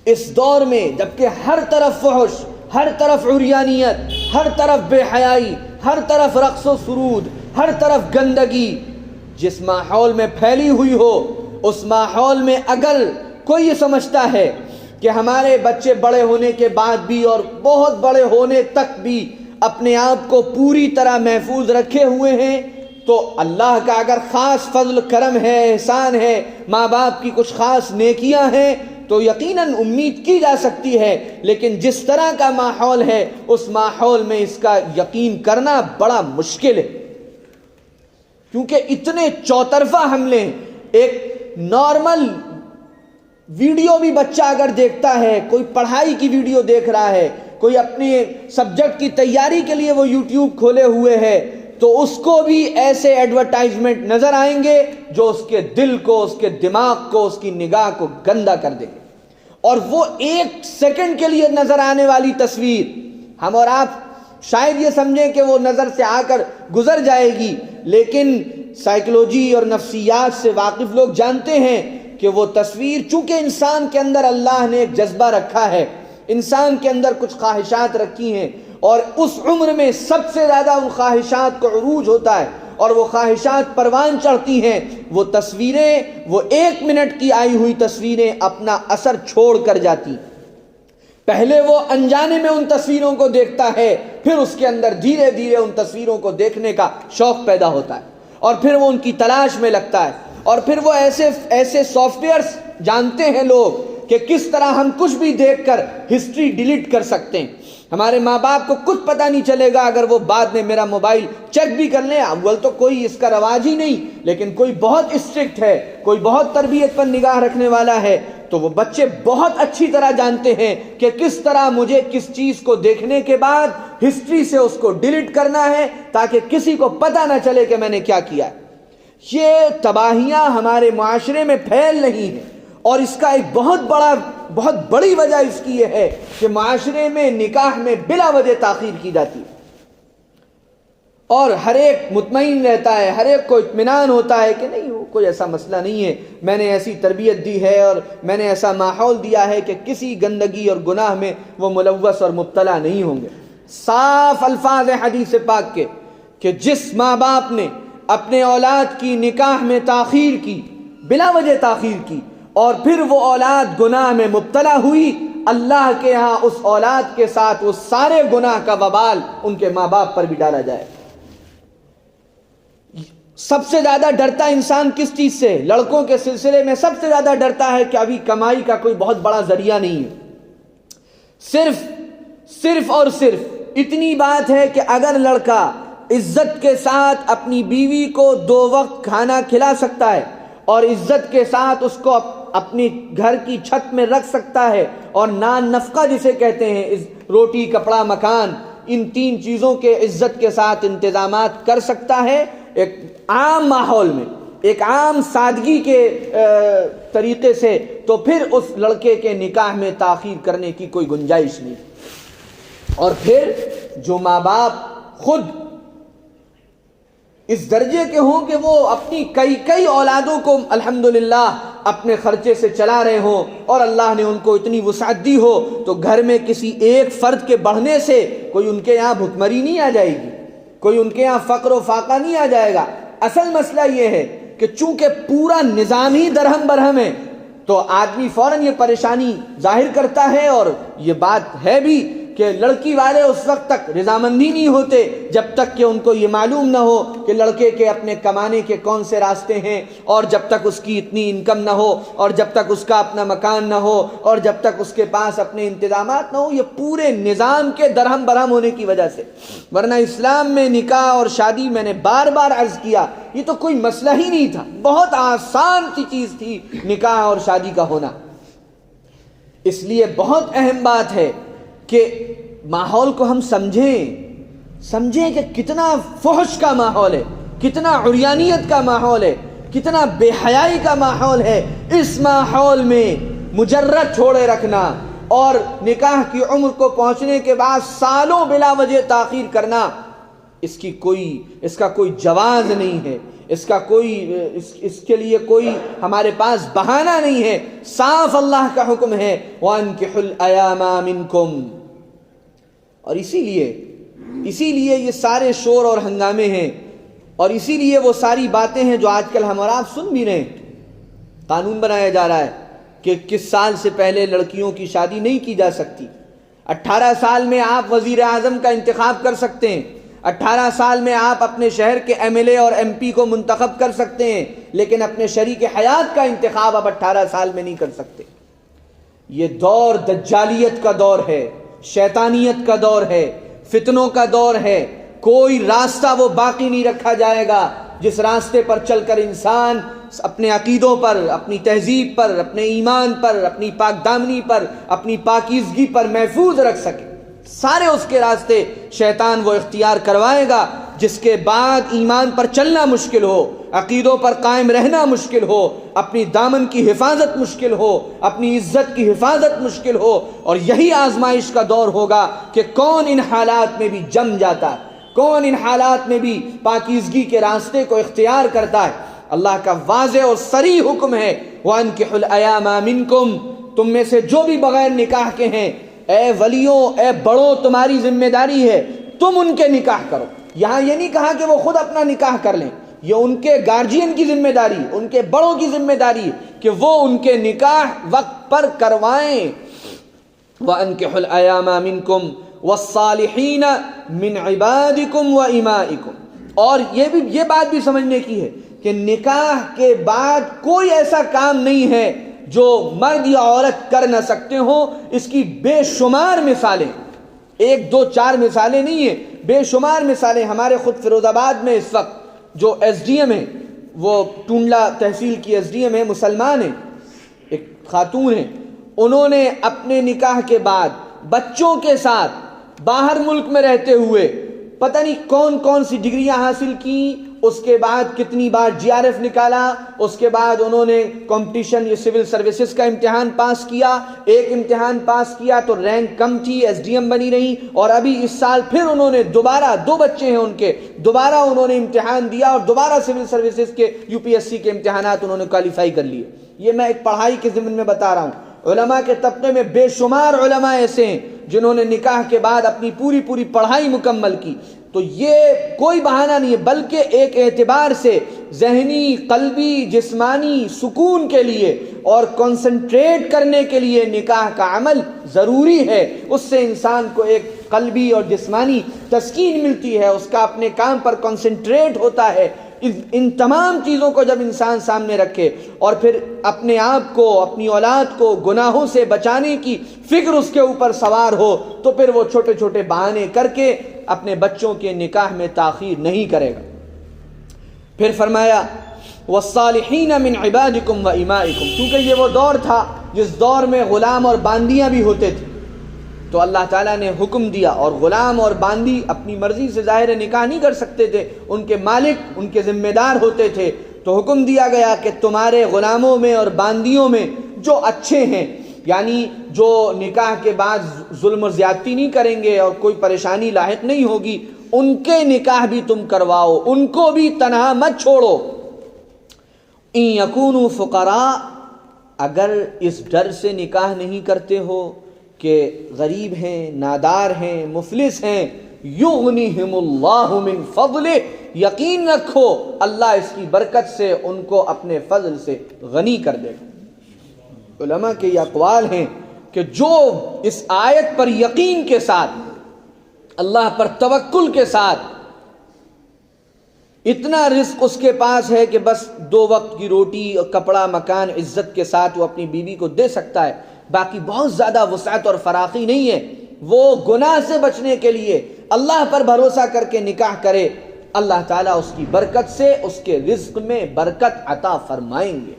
اس دور میں جبکہ ہر طرف فحش، ہر طرف عریانیت، ہر طرف بے حیائی، ہر طرف رقص و سرود، ہر طرف گندگی، جس ماحول میں پھیلی ہوئی ہو، اس ماحول میں اگر کوئی یہ سمجھتا ہے کہ ہمارے بچے بڑے ہونے کے بعد بھی اور بہت بڑے ہونے تک بھی اپنے آپ کو پوری طرح محفوظ رکھے ہوئے ہیں، تو اللہ کا اگر خاص فضل کرم ہے، احسان ہے، ماں باپ کی کچھ خاص نیکیاں ہیں تو یقیناً امید کی جا سکتی ہے۔ لیکن جس طرح کا ماحول ہے اس ماحول میں اس کا یقین کرنا بڑا مشکل ہے، کیونکہ اتنے چوطرفہ حملے ہیں۔ ایک نارمل ویڈیو بھی بچہ اگر دیکھتا ہے، کوئی پڑھائی کی ویڈیو دیکھ رہا ہے، کوئی اپنے سبجیکٹ کی تیاری کے لیے وہ یوٹیوب کھولے ہوئے ہے، تو اس کو بھی ایسے ایڈورٹائزمنٹ نظر آئیں گے جو اس کے دل کو، اس کے دماغ کو، اس کی نگاہ کو گندا کر دیں گے۔ اور وہ 1 سیکنڈ کے لیے نظر آنے والی تصویر ہم اور آپ شاید یہ سمجھیں کہ وہ نظر سے آ کر گزر جائے گی، لیکن سائیکلوجی اور نفسیات سے واقف لوگ جانتے ہیں کہ وہ تصویر، چونکہ انسان کے اندر اللہ نے ایک جذبہ رکھا ہے، انسان کے اندر کچھ خواہشات رکھی ہیں، اور اس عمر میں سب سے زیادہ ان خواہشات کو عروج ہوتا ہے اور وہ خواہشات پروان چڑھتی ہیں۔ وہ تصویریں، وہ 1 منٹ کی آئی ہوئی تصویریں اپنا اثر چھوڑ کر جاتی۔ پہلے وہ انجانے میں ان تصویروں کو دیکھتا ہے، پھر اس کے اندر دھیرے دھیرے ان تصویروں کو دیکھنے کا شوق پیدا ہوتا ہے، اور پھر وہ ان کی تلاش میں لگتا ہے، اور پھر وہ ایسے سافٹ ویئرز جانتے ہیں لوگ کہ کس طرح ہم کچھ بھی دیکھ کر ہسٹری ڈیلیٹ کر سکتے ہیں۔ ہمارے ماں باپ کو کچھ پتہ نہیں چلے گا اگر وہ بعد میں میرا موبائل چیک بھی کر لیں۔ اول تو کوئی اس کا رواج ہی نہیں، لیکن کوئی بہت اسٹرکٹ ہے، کوئی بہت تربیت پر نگاہ رکھنے والا ہے، تو وہ بچے بہت اچھی طرح جانتے ہیں کہ کس طرح مجھے کس چیز کو دیکھنے کے بعد ہسٹری سے اس کو ڈیلیٹ کرنا ہے تاکہ کسی کو پتہ نہ چلے کہ میں نے کیا کیا ہے۔ یہ تباہیاں ہمارے معاشرے میں پھیل رہی ہیں، اور اس کا ایک بہت بڑی وجہ اس کی یہ ہے کہ معاشرے میں نکاح میں بلا وجہ تاخیر کی جاتی ہے، اور ہر ایک مطمئن رہتا ہے، ہر ایک کو اطمینان ہوتا ہے کہ نہیں، کوئی ایسا مسئلہ نہیں ہے، میں نے ایسی تربیت دی ہے اور میں نے ایسا ماحول دیا ہے کہ کسی گندگی اور گناہ میں وہ ملوث اور مبتلا نہیں ہوں گے۔ صاف الفاظ ہیں حدیث پاک کے کہ جس ماں باپ نے اپنے اولاد کی نکاح میں تاخیر کی، بلا وجہ تاخیر کی، اور پھر وہ اولاد گناہ میں مبتلا ہوئی، اللہ کے ہاں اس اولاد کے ساتھ وہ سارے گناہ کا وبال ان کے ماں باپ پر بھی ڈالا جائے۔ سب سے زیادہ ڈرتا انسان کس چیز سے؟ لڑکوں کے سلسلے میں سب سے زیادہ ڈرتا ہے کہ ابھی کمائی کا کوئی بہت بڑا ذریعہ نہیں ہے، صرف اور صرف اتنی بات ہے کہ اگر لڑکا عزت کے ساتھ اپنی بیوی کو 2 وقت کھانا کھلا سکتا ہے اور عزت کے ساتھ اس کو اپنی گھر کی چھت میں رکھ سکتا ہے اور نان نفقہ جسے کہتے ہیں، روٹی کپڑا مکان، ان 3 چیزوں کے عزت کے ساتھ انتظامات کر سکتا ہے ایک عام ماحول میں، ایک عام سادگی کے طریقے سے، تو پھر اس لڑکے کے نکاح میں تاخیر کرنے کی کوئی گنجائش نہیں۔ اور پھر جو ماں باپ خود اس درجے کے ہوں کہ وہ اپنی کئی اولادوں کو الحمدللہ اپنے خرچے سے چلا رہے ہوں اور اللہ نے ان کو اتنی وسعت دی ہو، تو گھر میں کسی ایک فرد کے بڑھنے سے کوئی ان کے یہاں بھکمری نہیں آ جائے گی، کوئی ان کے یہاں فقر و فاقہ نہیں آ جائے گا۔ اصل مسئلہ یہ ہے کہ چونکہ پورا نظام ہی درہم برہم ہے تو آدمی فوراً یہ پریشانی ظاہر کرتا ہے، اور یہ بات ہے بھی کہ لڑکی والے اس وقت تک رضامندی نہیں ہوتے جب تک کہ ان کو یہ معلوم نہ ہو کہ لڑکے کے اپنے کمانے کے کون سے راستے ہیں، اور جب تک اس کی اتنی انکم نہ ہو، اور جب تک اس کا اپنا مکان نہ ہو، اور جب تک اس کے پاس اپنے انتظامات نہ ہو، یہ پورے نظام کے درہم برہم ہونے کی وجہ سے۔ ورنہ اسلام میں نکاح اور شادی، میں نے بار بار عرض کیا، یہ تو کوئی مسئلہ ہی نہیں تھا، بہت آسان سی چیز تھی نکاح اور شادی کا ہونا۔ اس لیے بہت اہم بات ہے کہ ماحول کو ہم سمجھیں کہ کتنا فحش کا ماحول ہے، کتنا عریانیت کا ماحول ہے، کتنا بے حیائی کا ماحول ہے۔ اس ماحول میں مجرد چھوڑے رکھنا اور نکاح کی عمر کو پہنچنے کے بعد سالوں بلا وجہ تاخیر کرنا، اس کا کوئی جواز نہیں ہے، اس کے لیے کوئی ہمارے پاس بہانہ نہیں ہے۔ صاف اللہ کا حکم ہے وَأَنكِحُوا الْأَيَامَ مِنكُمْ، اور اسی لیے یہ سارے شور اور ہنگامے ہیں، اور اسی لیے وہ ساری باتیں ہیں جو آج کل ہم اور آپ سن بھی رہے ہیں۔ قانون بنایا جا رہا ہے کہ کس سال سے پہلے لڑکیوں کی شادی نہیں کی جا سکتی۔ 18 سال میں آپ وزیر اعظم کا انتخاب کر سکتے ہیں، 18 سال میں آپ اپنے شہر کے MLA اور MP کو منتخب کر سکتے ہیں، لیکن اپنے شریک حیات کا انتخاب اب 18 سال میں نہیں کر سکتے۔ یہ دور دجالیت کا دور ہے، شیطانیت کا دور ہے، فتنوں کا دور ہے۔ کوئی راستہ وہ باقی نہیں رکھا جائے گا جس راستے پر چل کر انسان اپنے عقیدوں پر، اپنی تہذیب پر، اپنے ایمان پر، اپنی پاک دامنی پر، اپنی پاکیزگی پر محفوظ رکھ سکے۔ سارے اس کے راستے شیطان وہ اختیار کروائے گا جس کے بعد ایمان پر چلنا مشکل ہو، عقیدوں پر قائم رہنا مشکل ہو، اپنی دامن کی حفاظت مشکل ہو، اپنی عزت کی حفاظت مشکل ہو۔ اور یہی آزمائش کا دور ہوگا کہ کون ان حالات میں بھی جم جاتا ہے، کون ان حالات میں بھی پاکیزگی کے راستے کو اختیار کرتا ہے۔ اللہ کا واضح اور صریح حکم ہے وَأَنكِحُوا الْأَيَامَ مِنكُمْ، تم میں سے جو بھی بغیر نکاح کے ہیں، اے ولیوں، اے بڑوں، تمہاری ذمہ داری ہے تم ان کے نکاح کرو۔ یہاں یہ نہیں کہا کہ وہ خود اپنا نکاح کر لیں، یہ ان کے گارجین کی ذمہ داری، ان کے بڑوں کی ذمہ داری کہ وہ ان کے نکاح وقت پر کروائیں۔ وَأَنكِحُوا الْأَيَامَ مِنكُمْ وَالصَّالِحِينَ مِنْ عِبَادِكُمْ وَإِمَائِكُمْ، اور یہ بات بھی سمجھنے کی ہے کہ نکاح کے بعد کوئی ایسا کام نہیں ہے جو مرد یا عورت کر نہ سکتے ہوں۔ اس کی بے شمار مثالیں، 1 2 4 مثالیں نہیں ہیں، بے شمار مثالیں۔ ہمارے خود فیروز آباد میں اس وقت جو SDM ہیں، وہ ٹونڈلا تحصیل کی SDM ہیں، مسلمان ہیں، ایک خاتون ہیں، انہوں نے اپنے نکاح کے بعد بچوں کے ساتھ باہر ملک میں رہتے ہوئے پتہ نہیں کون سی ڈگریاں حاصل کی، اس کے بعد کتنی بار GRF نکالا، اس کے بعد انہوں نے کمپٹیشن، یہ سول سروسز کا امتحان پاس کیا، ایک امتحان پاس کیا تو رینک کم تھی، SDM بنی رہی، اور ابھی اس سال پھر انہوں نے دوبارہ، 2 بچے ہیں ان کے، دوبارہ انہوں نے امتحان دیا اور دوبارہ سول سروسز کے UPSC کے امتحانات انہوں نے کوالیفائی کر لیے۔ یہ میں ایک پڑھائی کے ضمن میں بتا رہا ہوں۔ علماء کے طبقے میں بے شمار علماء ایسے ہیں جنہوں نے نکاح کے بعد اپنی پوری پڑھائی مکمل کی۔ تو یہ کوئی بہانہ نہیں ہے، بلکہ ایک اعتبار سے ذہنی، قلبی، جسمانی سکون کے لیے اور کنسنٹریٹ کرنے کے لیے نکاح کا عمل ضروری ہے۔ اس سے انسان کو ایک قلبی اور جسمانی تسکین ملتی ہے، اس کا اپنے کام پر کنسنٹریٹ ہوتا ہے۔ ان تمام چیزوں کو جب انسان سامنے رکھے اور پھر اپنے آپ کو اپنی اولاد کو گناہوں سے بچانے کی فکر اس کے اوپر سوار ہو تو پھر وہ چھوٹے چھوٹے بہانے کر کے اپنے بچوں کے نکاح میں تاخیر نہیں کرے گا۔ پھر فرمایا والصالحین من عبادکم و امائکم، کیونکہ یہ وہ دور تھا جس دور میں غلام اور باندیاں بھی ہوتے تھے، تو اللہ تعالیٰ نے حکم دیا، اور غلام اور باندی اپنی مرضی سے ظاہر نکاح نہیں کر سکتے تھے، ان کے مالک ان کے ذمہ دار ہوتے تھے، تو حکم دیا گیا کہ تمہارے غلاموں میں اور باندیوں میں جو اچھے ہیں، یعنی جو نکاح کے بعد ظلم و زیادتی نہیں کریں گے اور کوئی پریشانی لاحق نہیں ہوگی، ان کے نکاح بھی تم کرواؤ، ان کو بھی تنہا مت چھوڑو۔ ان یکونوا فقراء، اگر اس ڈر سے نکاح نہیں کرتے ہو کہ غریب ہیں، نادار ہیں، مفلس ہیں، یغنیہم اللہ من فضلہ، یقین رکھو اللہ اس کی برکت سے ان کو اپنے فضل سے غنی کر دے گا۔ علماء کے یہ اقوال ہیں کہ جو اس آیت پر یقین کے ساتھ، اللہ پر توکل کے ساتھ، اتنا رزق اس کے پاس ہے کہ بس 2 وقت کی روٹی اور کپڑا مکان عزت کے ساتھ وہ اپنی بیوی کو دے سکتا ہے، باقی بہت زیادہ وسعت اور فراخی نہیں ہے، وہ گناہ سے بچنے کے لیے اللہ پر بھروسہ کر کے نکاح کرے، اللہ تعالیٰ اس کی برکت سے اس کے رزق میں برکت عطا فرمائیں گے۔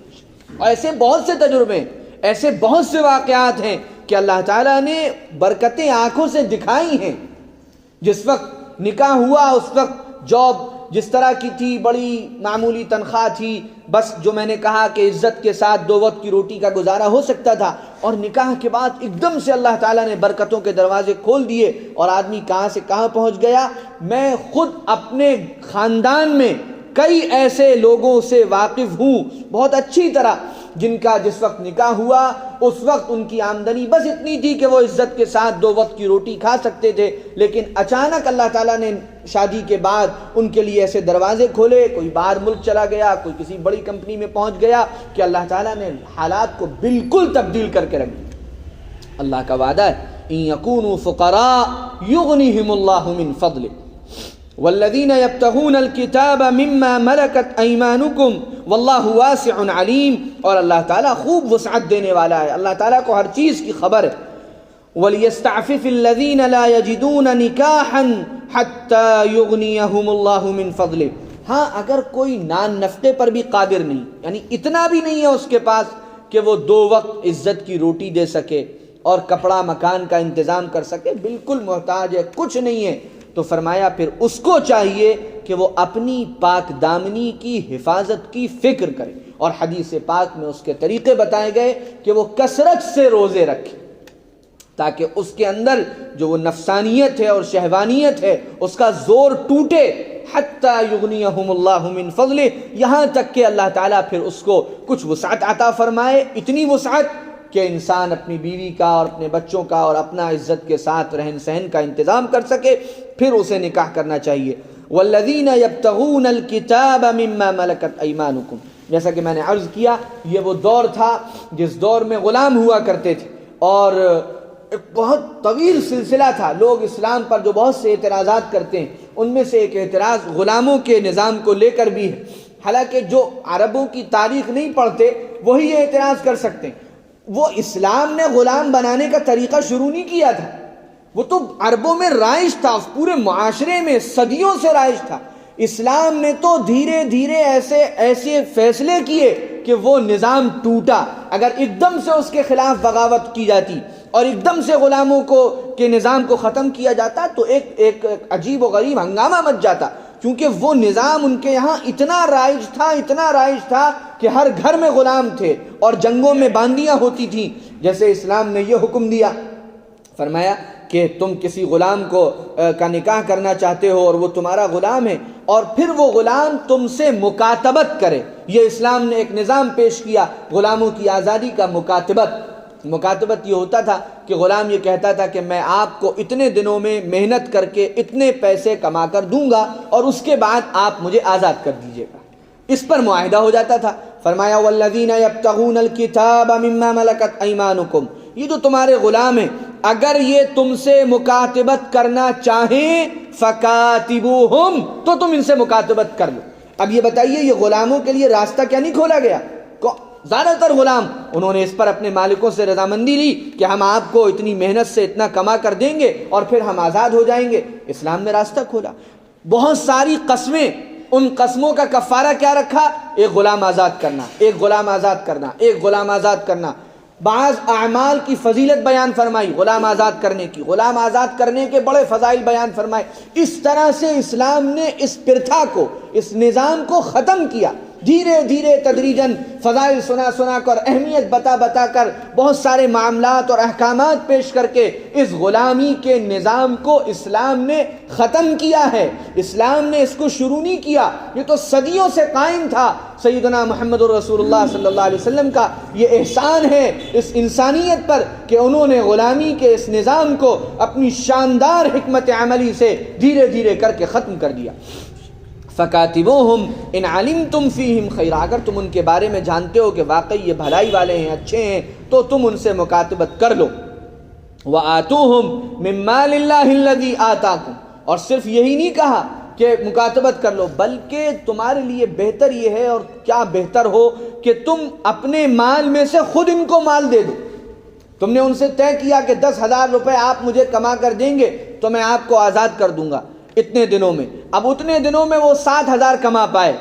اور ایسے بہت سے تجربے، ایسے بہت سے واقعات ہیں کہ اللہ تعالیٰ نے برکتیں آنکھوں سے دکھائی ہیں۔ جس وقت نکاح ہوا اس وقت جاب جس طرح کی تھی، بڑی معمولی تنخواہ تھی، بس جو میں نے کہا کہ عزت کے ساتھ 2 وقت کی روٹی کا گزارا ہو سکتا تھا، اور نکاح کے بعد ایک دم سے اللہ تعالیٰ نے برکتوں کے دروازے کھول دیے اور آدمی کہاں سے کہاں پہنچ گیا۔ میں خود اپنے خاندان میں کئی ایسے لوگوں سے واقف ہوں بہت اچھی طرح، جن کا جس وقت نکاح ہوا اس وقت ان کی آمدنی بس اتنی تھی کہ وہ عزت کے ساتھ 2 وقت کی روٹی کھا سکتے تھے، لیکن اچانک اللہ تعالیٰ نے شادی کے بعد ان کے لیے ایسے دروازے کھولے، کوئی باہر ملک چلا گیا، کوئی کسی بڑی کمپنی میں پہنچ گیا، کہ اللہ تعالیٰ نے حالات کو بالکل تبدیل کر کے رکھ دیا۔ اللہ کا وعدہ ہے ان یکونوا فقراء یغنیہم اللہ من فضلہ والذین یبتغون الکتاب مما ملکت ایمانکم واللہ واسع علیم، اور اللہ تعالیٰ خوب وسعت دینے والا ہے، اللہ تعالیٰ کو ہر چیز کی خبر ہے۔ وَلْيَسْتَعْفِفِ الَّذِينَ لَا يَجِدُونَ نِكَاحًا حَتَّى يُغْنِيَهُمُ اللَّهُ مِنْ فَضْلِهِ، ہاں اگر کوئی نان نفقے پر بھی قادر نہیں، یعنی اتنا بھی نہیں ہے اس کے پاس کہ وہ 2 وقت عزت کی روٹی دے سکے اور کپڑا مکان کا انتظام کر سکے، بالکل محتاج ہے، کچھ نہیں ہے، تو فرمایا پھر اس کو چاہیے کہ وہ اپنی پاک دامنی کی حفاظت کی فکر کرے، اور حدیث پاک میں اس کے طریقے بتائے گئے کہ وہ کثرت سے روزے رکھے، تاکہ اس کے اندر جو وہ نفسانیت ہے اور شہوانیت ہے اس کا زور ٹوٹے، حتیٰ یغنیہم اللہ من فضلہ، یہاں تک کہ اللہ تعالیٰ پھر اس کو کچھ وسعت عطا فرمائے، اتنی وسعت کہ انسان اپنی بیوی کا اور اپنے بچوں کا اور اپنا عزت کے ساتھ رہن سہن کا انتظام کر سکے، پھر اسے نکاح کرنا چاہیے۔ والذین یبتغون الکتاب مما ملکت ایمانکم، جیسا کہ میں نے عرض کیا یہ وہ دور تھا جس دور میں غلام ہوا کرتے تھے، اور ایک بہت طویل سلسلہ تھا، لوگ اسلام پر جو بہت سے اعتراضات کرتے ہیں ان میں سے ایک اعتراض غلاموں کے نظام کو لے کر بھی ہے، حالانکہ جو عربوں کی تاریخ نہیں پڑھتے وہی یہ اعتراض کر سکتے ہیں۔ وہ اسلام نے غلام بنانے کا طریقہ شروع نہیں کیا تھا، وہ تو عربوں میں رائج تھا، اس پورے معاشرے میں صدیوں سے رائج تھا، اسلام نے تو دھیرے دھیرے ایسے فیصلے کیے کہ وہ نظام ٹوٹا۔ اگر ایک دم سے اس کے خلاف بغاوت کی جاتی اور ایک دم سے غلاموں کے نظام کو ختم کیا جاتا تو ایک عجیب و غریب ہنگامہ مچ جاتا، کیونکہ وہ نظام ان کے یہاں اتنا رائج تھا کہ ہر گھر میں غلام تھے اور جنگوں میں باندیاں ہوتی تھیں۔ جیسے اسلام نے یہ حکم دیا، فرمایا کہ تم کسی غلام کا نکاح کرنا چاہتے ہو اور وہ تمہارا غلام ہے، اور پھر وہ غلام تم سے مکاتبت کرے، یہ اسلام نے ایک نظام پیش کیا غلاموں کی آزادی کا۔ مکاتبت یہ ہوتا تھا کہ غلام یہ کہتا تھا کہ میں آپ کو اتنے دنوں میں محنت کر کے اتنے پیسے کما کر دوں گا اور اس کے بعد آپ مجھے آزاد کر دیجیے گا، اس پر معاہدہ ہو جاتا تھا۔ فرمایا والذین یبتغون الکتاب مما ملکت ایمانکم، یہ جو تمہارے غلام ہیں اگر یہ تم سے مکاتبت کرنا چاہیں فکاتبوہم، تو تم ان سے مکاتبت کر لو۔ اب یہ بتائیے یہ غلاموں کے لیے راستہ کیا نہیں کھولا گیا؟ زیادہ تر غلام انہوں نے اس پر اپنے مالکوں سے رضامندی لی کہ ہم آپ کو اتنی محنت سے اتنا کما کر دیں گے اور پھر ہم آزاد ہو جائیں گے۔ اسلام نے راستہ کھولا، بہت ساری قسمیں، ان قسموں کا کفارہ کیا رکھا؟ ایک غلام آزاد کرنا، ایک غلام آزاد کرنا، ایک غلام آزاد کرنا۔ بعض اعمال کی فضیلت بیان فرمائی غلام آزاد کرنے کی، غلام آزاد کرنے کے بڑے فضائل بیان فرمائے۔ اس طرح سے اسلام نے اس پرتھا کو، اس نظام کو ختم کیا، دھیرے دھیرے تدریجاً فضائل سنا سنا کر، اہمیت بتا بتا کر، بہت سارے معاملات اور احکامات پیش کر کے اس غلامی کے نظام کو اسلام نے ختم کیا ہے۔ اسلام نے اس کو شروع نہیں کیا، یہ تو صدیوں سے قائم تھا۔ سیدنا محمد رسول اللہ صلی اللہ علیہ وسلم کا یہ احسان ہے اس انسانیت پر کہ انہوں نے غلامی کے اس نظام کو اپنی شاندار حکمت عملی سے دھیرے دھیرے کر کے ختم کر دیا۔ فَكَاتِبُوهُمْ إِنْ عَلِمْتُمْ فِيهِمْ خَيْرًا، اگر تم ان کے بارے میں جانتے ہو کہ واقعی یہ بھلائی والے ہیں، اچھے ہیں، تو تم ان سے مکاتبت کر لو۔ وَآتُوهُمْ مِنْ مَالِ اللَّهِ الَّذِي آتَاكُمْ، اور صرف یہی نہیں کہا کہ مکاتبت کر لو، بلکہ تمہارے لیے بہتر یہ ہے، اور کیا بہتر ہو کہ تم اپنے مال میں سے خود ان کو مال دے دو۔ تم نے ان سے طے کیا کہ 10,000 روپے آپ مجھے کما کر دیں گے تو میں آپ کو آزاد کر دوں گا اتنے دنوں میں۔ اب اتنے دنوں میں وہ 7,000 کما پائے،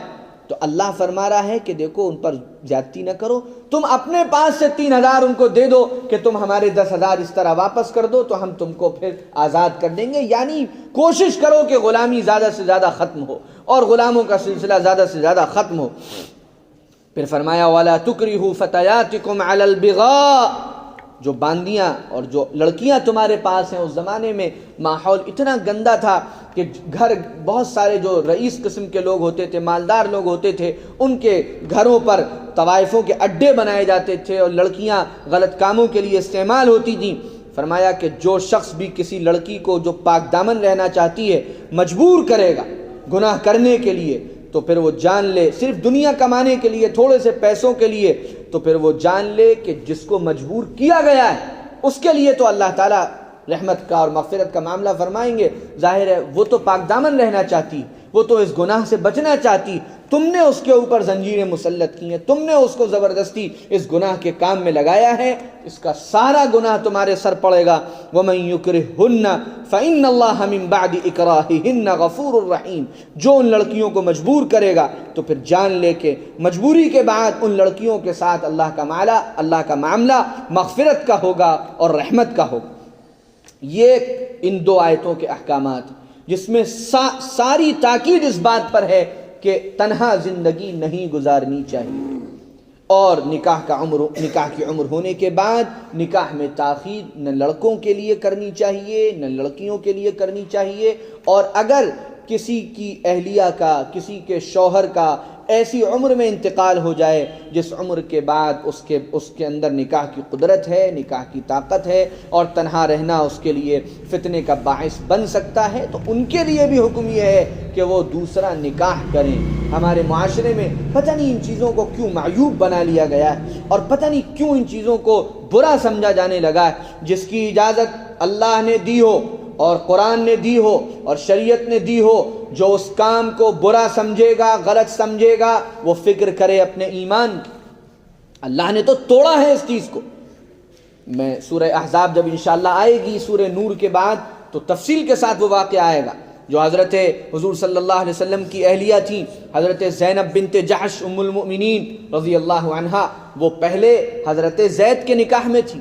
تو اللہ فرما رہا ہے کہ دیکھو ان پر زیادتی نہ کرو، تم اپنے پاس سے 3,000 ان کو دے دو کہ تم ہمارے 10,000 اس طرح واپس کر دو تو ہم تم کو پھر آزاد کر دیں گے۔ یعنی کوشش کرو کہ غلامی زیادہ سے زیادہ ختم ہو اور غلاموں کا سلسلہ زیادہ سے زیادہ ختم ہو۔ پھر فرمایا وَلَا تُكْرِهُ فَتَيَاتِكُمْ عَلَى الْبِغَاءِ، جو باندیاں اور جو لڑکیاں تمہارے پاس ہیں، اس زمانے میں ماحول اتنا گندا تھا کہ گھر، بہت سارے جو رئیس قسم کے لوگ ہوتے تھے، مالدار لوگ ہوتے تھے، ان کے گھروں پر طوائفوں کے اڈے بنائے جاتے تھے اور لڑکیاں غلط کاموں کے لیے استعمال ہوتی تھیں۔ فرمایا کہ جو شخص بھی کسی لڑکی کو جو پاک دامن رہنا چاہتی ہے مجبور کرے گا گناہ کرنے کے لیے، تو پھر وہ جان لے، صرف دنیا کمانے کے لیے، تھوڑے سے پیسوں کے لیے، تو پھر وہ جان لے کہ جس کو مجبور کیا گیا ہے اس کے لیے تو اللہ تعالیٰ رحمت کا اور مغفرت کا معاملہ فرمائیں گے۔ ظاہر ہے وہ تو پاک دامن رہنا چاہتی، وہ تو اس گناہ سے بچنا چاہتی، تم نے اس کے اوپر زنجیریں مسلط کی ہیں، تم نے اس کو زبردستی اس گناہ کے کام میں لگایا ہے، اس کا سارا گناہ تمہارے سر پڑے گا۔ وَمَن يُكْرِهُنَّ فَإِنَّ اللَّهَ مِن بَعْدِ إِكْرَاهِهِنَّ غَفُورٌ رَحِيمٌ، جو ان لڑکیوں کو مجبور کرے گا تو پھر جان لے کہ مجبوری کے بعد ان لڑکیوں کے ساتھ اللہ کا معاملہ مغفرت کا ہوگا اور رحمت کا ہوگا۔ یہ ان دو آیتوں کے احکامات جس میں ساری تاکید اس بات پر ہے کہ تنہا زندگی نہیں گزارنی چاہیے، اور نکاح کی عمر ہونے کے بعد نکاح میں تاخیر نہ لڑکوں کے لیے کرنی چاہیے نہ لڑکیوں کے لیے کرنی چاہیے، اور اگر کسی کی اہلیہ کا، کسی کے شوہر کا ایسی عمر میں انتقال ہو جائے جس عمر کے بعد اس کے اندر نکاح کی قدرت ہے، نکاح کی طاقت ہے، اور تنہا رہنا اس کے لیے فتنے کا باعث بن سکتا ہے، تو ان کے لیے بھی حکم یہ ہے کہ وہ دوسرا نکاح کریں۔ ہمارے معاشرے میں پتہ نہیں ان چیزوں کو کیوں معیوب بنا لیا گیا ہے، اور پتہ نہیں کیوں ان چیزوں کو برا سمجھا جانے لگا ہے۔ جس کی اجازت اللہ نے دی ہو اور قرآن نے دی ہو اور شریعت نے دی ہو، جو اس کام کو برا سمجھے گا، غلط سمجھے گا، وہ فکر کرے اپنے ایمان کی۔ اللہ نے تو توڑا ہے اس چیز کو۔ میں سورہ احزاب جب انشاءاللہ آئے گی سورہ نور کے بعد تو تفصیل کے ساتھ وہ واقعہ آئے گا، جو حضرت حضور صلی اللہ علیہ وسلم کی اہلیہ تھیں، حضرت زینب بنت جحش ام المؤمنین رضی اللہ عنہا، وہ پہلے حضرت زید کے نکاح میں تھی،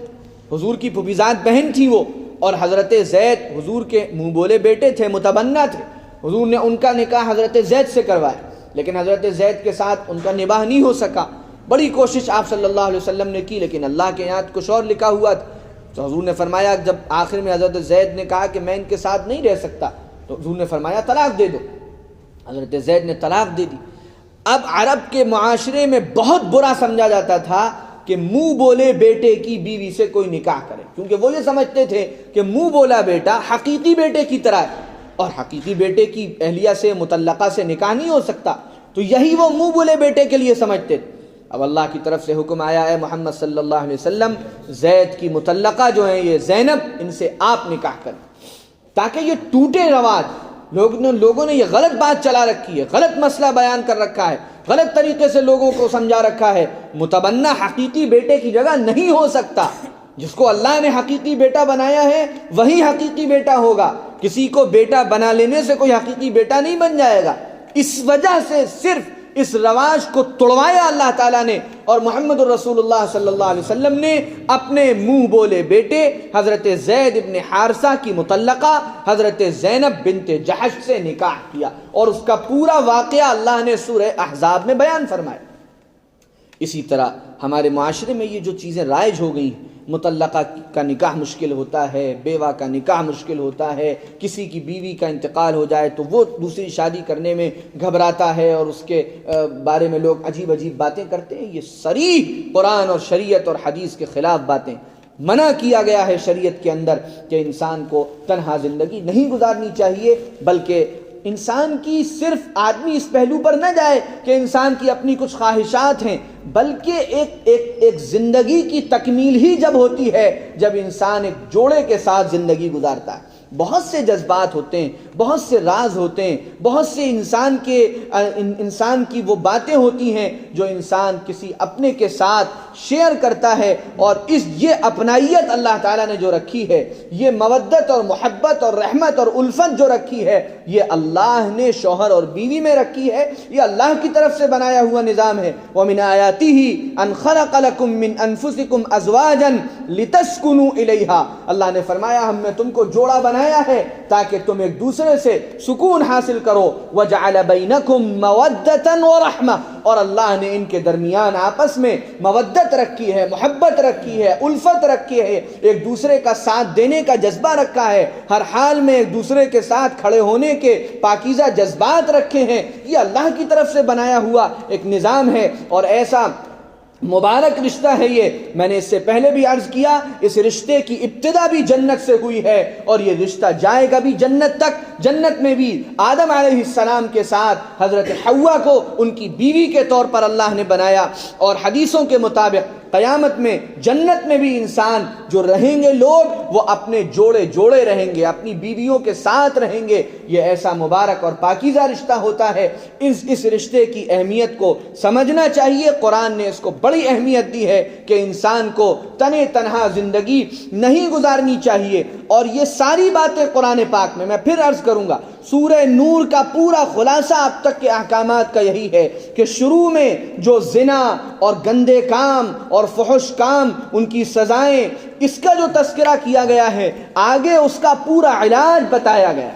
حضور کی پھوپھیزاد بہن تھی وہ، اور حضرت زید حضور کے منہ بولے بیٹے تھے، متبنہ تھے۔ حضور نے ان کا نکاح حضرت زید سے کروایا، لیکن حضرت زید کے ساتھ ان کا نباہ نہیں ہو سکا۔ بڑی کوشش آپ صلی اللہ علیہ وسلم نے کی، لیکن اللہ کے یہاں کچھ اور لکھا ہوا تھا۔ تو حضور نے فرمایا، جب آخر میں حضرت زید نے کہا کہ میں ان کے ساتھ نہیں رہ سکتا، تو حضور نے فرمایا طلاق دے دو۔ حضرت زید نے طلاق دے دی۔ اب عرب کے معاشرے میں بہت برا سمجھا جاتا تھا کہ منہ بولے بیٹے کی بیوی سے کوئی نکاح کرے، کیونکہ وہ یہ سمجھتے تھے کہ منہ بولا بیٹا حقیقی بیٹے کی طرح ہے، اور حقیقی بیٹے کی اہلیہ سے، مطلقہ سے نکاح نہیں ہو سکتا، تو یہی وہ منہ بولے بیٹے کے لیے سمجھتے تھے۔ اب اللہ کی طرف سے حکم آیا ہے محمد صلی اللہ علیہ وسلم، زید کی مطلقہ جو ہیں یہ زینب، ان سے آپ نکاح کریں، تاکہ یہ ٹوٹے رواج، لوگوں نے یہ غلط بات چلا رکھی ہے، غلط مسئلہ بیان کر رکھا ہے، غلط طریقے سے لوگوں کو سمجھا رکھا ہے۔ متبنہ حقیقی بیٹے کی جگہ نہیں ہو سکتا۔ جس کو اللہ نے حقیقی بیٹا بنایا ہے وہی حقیقی بیٹا ہوگا، کسی کو بیٹا بنا لینے سے کوئی حقیقی بیٹا نہیں بن جائے گا۔ اس وجہ سے صرف اس رواج کو توڑوایا اللہ تعالیٰ نے، اور محمد الرسول اللہ صلی اللہ علیہ وسلم نے اپنے منہ بولے بیٹے حضرت زید ابن حارثہ کی مطلقہ حضرت زینب بنت جحش سے نکاح کیا، اور اس کا پورا واقعہ اللہ نے سورہ احزاب میں بیان فرمایا۔ اسی طرح ہمارے معاشرے میں یہ جو چیزیں رائج ہو گئی ہیں، مطلقہ کا نکاح مشکل ہوتا ہے، بیوہ کا نکاح مشکل ہوتا ہے، کسی کی بیوی کا انتقال ہو جائے تو وہ دوسری شادی کرنے میں گھبراتا ہے، اور اس کے بارے میں لوگ عجیب عجیب باتیں کرتے ہیں۔ یہ صریح قرآن اور شریعت اور حدیث کے خلاف باتیں۔ منع کیا گیا ہے شریعت کے اندر کہ انسان کو تنہا زندگی نہیں گزارنی چاہیے، بلکہ انسان کی صرف آدمی اس پہلو پر نہ جائے کہ انسان کی اپنی کچھ خواہشات ہیں، بلکہ ایک زندگی کی تکمیل ہی جب ہوتی ہے جب انسان ایک جوڑے کے ساتھ زندگی گزارتا ہے۔ بہت سے جذبات ہوتے ہیں، بہت سے راز ہوتے ہیں، بہت سے انسان کی وہ باتیں ہوتی ہیں جو انسان کسی اپنے کے ساتھ شیئر کرتا ہے، اور یہ اپنائیت اللہ تعالیٰ نے جو رکھی ہے، یہ مودت اور محبت اور رحمت اور الفت جو رکھی ہے، یہ اللہ نے شوہر اور بیوی میں رکھی ہے، یہ اللہ کی طرف سے بنایا ہوا نظام ہے۔ وَمِنْ آيَاتِهِ أَنْ خَلَقَ لَكُم مِّنْ أَنفُسِكُمْ أَزْوَاجًا لِتَسْكُنُوا إِلَيْهَا۔ اللہ نے فرمایا ہم نے تم کو جوڑا بنایا ہے تاکہ تم ایک دوسرے سے سکون حاصل کرو۔ وَجَعَلَ بَيْنَكُمْ مَوَدَّةً وَرَحْمَةً، اور اللہ نے ان کے درمیان آپس میں مودت رکھی ہے، محبت رکھی ہے، الفت رکھی ہے، ایک دوسرے کا ساتھ دینے کا جذبہ رکھا ہے، ہر حال میں ایک دوسرے کے ساتھ کھڑے ہونے کے پاکیزہ جذبات رکھے ہیں۔ یہ اللہ کی طرف سے بنایا ہوا ایک نظام ہے، اور ایسا مبارک رشتہ ہے یہ۔ میں نے اس سے پہلے بھی عرض کیا، اس رشتے کی ابتدا بھی جنت سے ہوئی ہے، اور یہ رشتہ جائے گا بھی جنت تک۔ جنت میں بھی آدم علیہ السلام کے ساتھ حضرت حوا کو ان کی بیوی کے طور پر اللہ نے بنایا، اور حدیثوں کے مطابق قیامت میں جنت میں بھی انسان جو رہیں گے لوگ، وہ اپنے جوڑے رہیں گے، اپنی بیویوں کے ساتھ رہیں گے۔ یہ ایسا مبارک اور پاکیزہ رشتہ ہوتا ہے۔ اس رشتے کی اہمیت کو سمجھنا چاہیے۔ قرآن نے اس کو بڑی اہمیت دی ہے کہ انسان کو تنہا زندگی نہیں گزارنی چاہیے، اور یہ ساری باتیں قرآن پاک میں پھر عرض کروں گا، سورہ نور کا پورا خلاصہ اب تک کے احکامات کا یہی ہے کہ شروع میں جو زنا اور گندے کام اور فحش کام، ان کی سزائیں، اس کا جو تذکرہ کیا گیا ہے، آگے اس کا پورا علاج بتایا گیا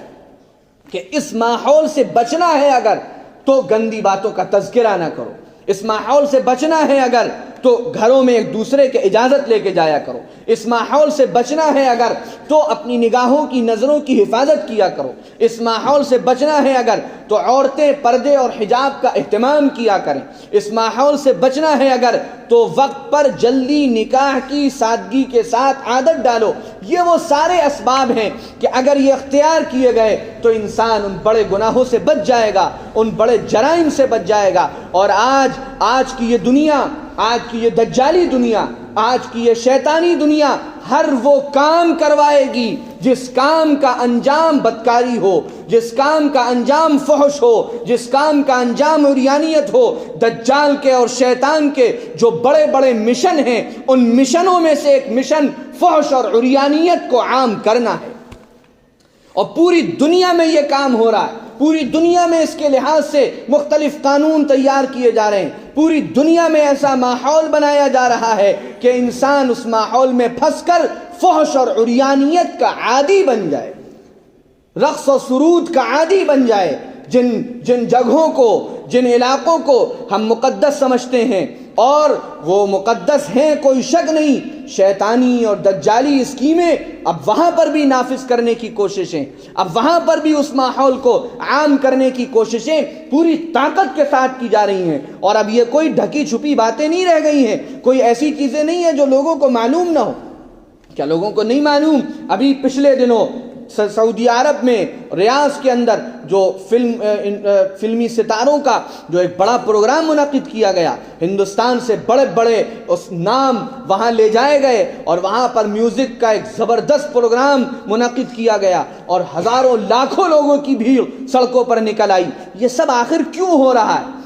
کہ اس ماحول سے بچنا ہے اگر تو گندی باتوں کا تذکرہ نہ کرو، اس ماحول سے بچنا ہے اگر تو گھروں میں ایک دوسرے کے اجازت لے کے جایا کرو، اس ماحول سے بچنا ہے اگر تو اپنی نگاہوں کی نظروں کی حفاظت کیا کرو، اس ماحول سے بچنا ہے اگر تو عورتیں پردے اور حجاب کا اہتمام کیا کریں، اس ماحول سے بچنا ہے اگر تو وقت پر جلدی نکاح کی سادگی کے ساتھ عادت ڈالو۔ یہ وہ سارے اسباب ہیں کہ اگر یہ اختیار کیے گئے تو انسان ان بڑے گناہوں سے بچ جائے گا، ان بڑے جرائم سے بچ جائے گا۔ اور آج کی یہ دنیا، آج کی یہ دجالی دنیا، آج کی یہ شیطانی دنیا ہر وہ کام کروائے گی جس کام کا انجام بدکاری ہو، جس کام کا انجام فحش ہو، جس کام کا انجام عریانیت ہو۔ دجال کے اور شیطان کے جو بڑے بڑے مشن ہیں، ان مشنوں میں سے ایک مشن فحش اور عریانیت کو عام کرنا ہے، اور پوری دنیا میں یہ کام ہو رہا ہے۔ پوری دنیا میں اس کے لحاظ سے مختلف قانون تیار کیے جا رہے ہیں، پوری دنیا میں ایسا ماحول بنایا جا رہا ہے کہ انسان اس ماحول میں پھنس کر فحش اور عریانیت کا عادی بن جائے، رقص و سرود کا عادی بن جائے۔ جن جگہوں کو، جن علاقوں کو ہم مقدس سمجھتے ہیں، اور وہ مقدس ہیں کوئی شک نہیں، شیطانی اور دجالی اسکیمیں اب وہاں پر بھی نافذ کرنے کی کوششیں، اب وہاں پر بھی اس ماحول کو عام کرنے کی کوششیں پوری طاقت کے ساتھ کی جا رہی ہیں۔ اور اب یہ کوئی ڈھکی چھپی باتیں نہیں رہ گئی ہیں، کوئی ایسی چیزیں نہیں ہیں جو لوگوں کو معلوم نہ ہو۔ کیا لوگوں کو نہیں معلوم؟ ابھی پچھلے دنوں سعودی عرب میں ریاض کے اندر جو فلمی ستاروں کا جو ایک بڑا پروگرام منعقد کیا گیا، ہندوستان سے بڑے بڑے اس نام وہاں لے جائے گئے اور وہاں پر میوزک کا ایک زبردست پروگرام منعقد کیا گیا اور ہزاروں لاکھوں لوگوں کی بھیڑ سڑکوں پر نکل آئی۔ یہ سب آخر کیوں ہو رہا ہے؟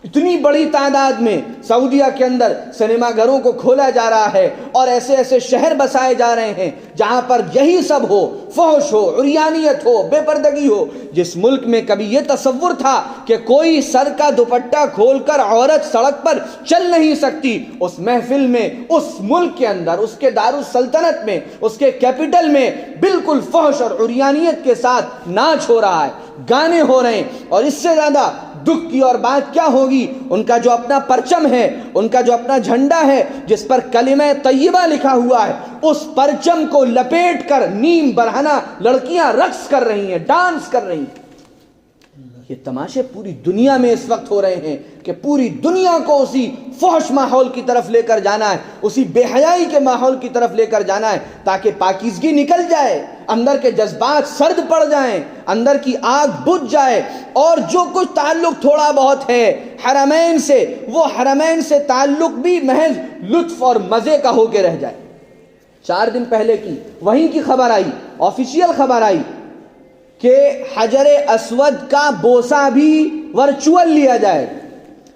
اتنی بڑی تعداد میں سعودیہ کے اندر سنیما گھروں کو کھولا جا رہا ہے اور ایسے ایسے شہر بسائے جا رہے ہیں جہاں پر یہی سب ہو، فحش ہو، عریانیت ہو، بے پردگی ہو۔ جس ملک میں کبھی یہ تصور تھا کہ کوئی سر کا دوپٹہ کھول کر عورت سڑک پر چل نہیں سکتی، اس محفل میں، اس ملک کے اندر، اس کے دارالسلطنت میں، اس کے کیپٹل میں بالکل فحش اور عریانیت کے ساتھ ناچ ہو رہا ہے، گانے ہو رہے ہیں۔ اور اس سے زیادہ دکھ کی اور بات کیا ہوگی؟ ان کا جو اپنا پرچم ہے، ان کا جو اپنا جھنڈا ہے جس پر کلمہ طیبہ لکھا ہوا ہے، اس پرچم کو لپیٹ کر نیم برہنہ لڑکیاں رقص کر رہی ہیں، ڈانس کر رہی ہیں۔ یہ تماشے پوری دنیا میں اس وقت ہو رہے ہیں کہ پوری دنیا کو اسی فحش ماحول کی طرف لے کر جانا ہے، اسی بے حیائی کے ماحول کی طرف لے کر جانا ہے تاکہ پاکیزگی نکل جائے، اندر کے جذبات سرد پڑ جائیں، اندر کی آگ بجھ جائے، اور جو کچھ تعلق تھوڑا بہت ہے حرمین سے، وہ حرمین سے تعلق بھی محض لطف اور مزے کا ہو کے رہ جائے۔ 4 دن پہلے کی وہیں کی خبر آئی، آفیشیل خبر آئی کہ حجر اسود کا بوسہ بھی ورچوئل لیا جائے۔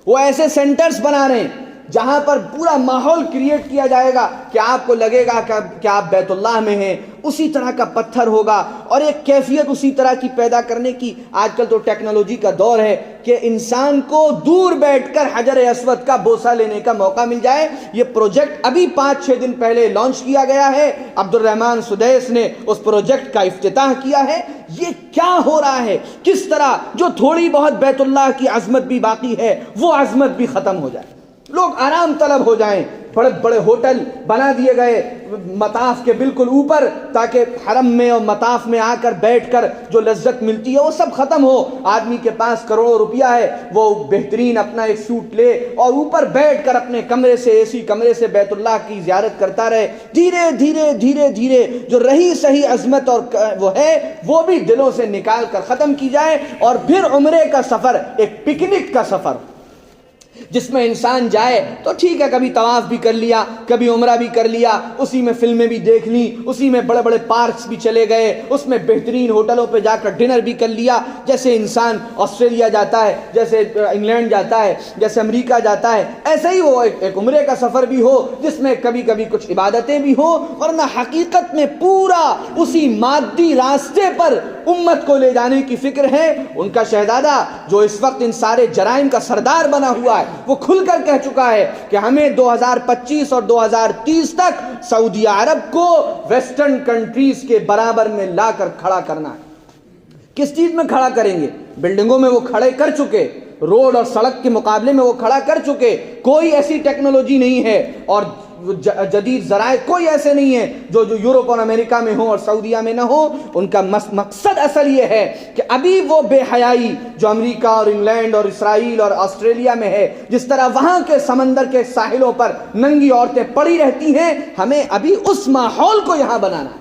وہ ایسے سینٹرز بنا رہے ہیں جہاں پر پورا ماحول کریٹ کیا جائے گا کہ آپ کو لگے گا کہ آپ بیت اللہ میں ہیں، اسی طرح کا پتھر ہوگا اور ایک کیفیت اسی طرح کی پیدا کرنے کی۔ آج کل تو ٹیکنالوجی کا دور ہے کہ انسان کو دور بیٹھ کر حجر اسود کا بوسہ لینے کا موقع مل جائے۔ یہ پروجیکٹ ابھی 5-6 دن پہلے لانچ کیا گیا ہے، عبد الرحمن سدیس نے اس پروجیکٹ کا افتتاح کیا ہے۔ یہ کیا ہو رہا ہے؟ کس طرح جو تھوڑی بہت بیت اللہ کی عظمت بھی باقی ہے وہ عظمت بھی ختم ہو جائے، لوگ آرام طلب ہو جائیں۔ بڑے بڑے ہوٹل بنا دیے گئے مطاف کے بالکل اوپر تاکہ حرم میں اور مطاف میں آ کر بیٹھ کر جو لذت ملتی ہے وہ سب ختم ہو۔ آدمی کے پاس کروڑوں روپیہ ہے، وہ بہترین اپنا ایک سوٹ لے اور اوپر بیٹھ کر اپنے کمرے سے، اے سی کمرے سے بیت اللہ کی زیارت کرتا رہے۔ دھیرے دھیرے دھیرے دھیرے جو رہی صحیح عظمت اور وہ ہے وہ بھی دلوں سے نکال کر ختم کی جائے، اور پھر عمرے کا سفر ایک پکنک کا سفر جس میں انسان جائے تو ٹھیک ہے، کبھی طواف بھی کر لیا، کبھی عمرہ بھی کر لیا، اسی میں فلمیں بھی دیکھ لی، اسی میں بڑے بڑے پارکس بھی چلے گئے، اس میں بہترین ہوٹلوں پہ جا کر ڈنر بھی کر لیا۔ جیسے انسان آسٹریلیا جاتا ہے، جیسے انگلینڈ جاتا ہے، جیسے امریکہ جاتا ہے، ایسے ہی وہ ایک عمرے کا سفر بھی ہو جس میں کبھی کبھی کچھ عبادتیں بھی ہو، ورنہ حقیقت میں پورا اسی مادی راستے پر امت کو لے جانے کی فکر ہے۔ ان کا شہزادہ جو اس وقت ان سارے جرائم کا سردار بنا ہوا ہے وہ کھل کر کہہ چکا ہے کہ ہمیں 2025 اور 2030 تک سعودی عرب کو ویسٹرن کنٹریز کے برابر میں لا کر کھڑا کرنا ہے۔ کس چیز میں کھڑا کریں گے؟ بلڈنگوں میں وہ کھڑے کر چکے، روڈ اور سڑک کے مقابلے میں وہ کھڑا کر چکے۔ کوئی ایسی ٹیکنالوجی نہیں ہے اور جدید ذرائع کوئی ایسے نہیں ہیں جو یورپ اور امریکہ میں ہوں اور سعودیہ میں نہ ہو۔ ان کا مقصد اصل یہ ہے کہ ابھی وہ بے حیائی جو امریکہ اور انگلینڈ اور اسرائیل اور آسٹریلیا میں ہے، جس طرح وہاں کے سمندر کے ساحلوں پر ننگی عورتیں پڑی رہتی ہیں، ہمیں ابھی اس ماحول کو یہاں بنانا ہے۔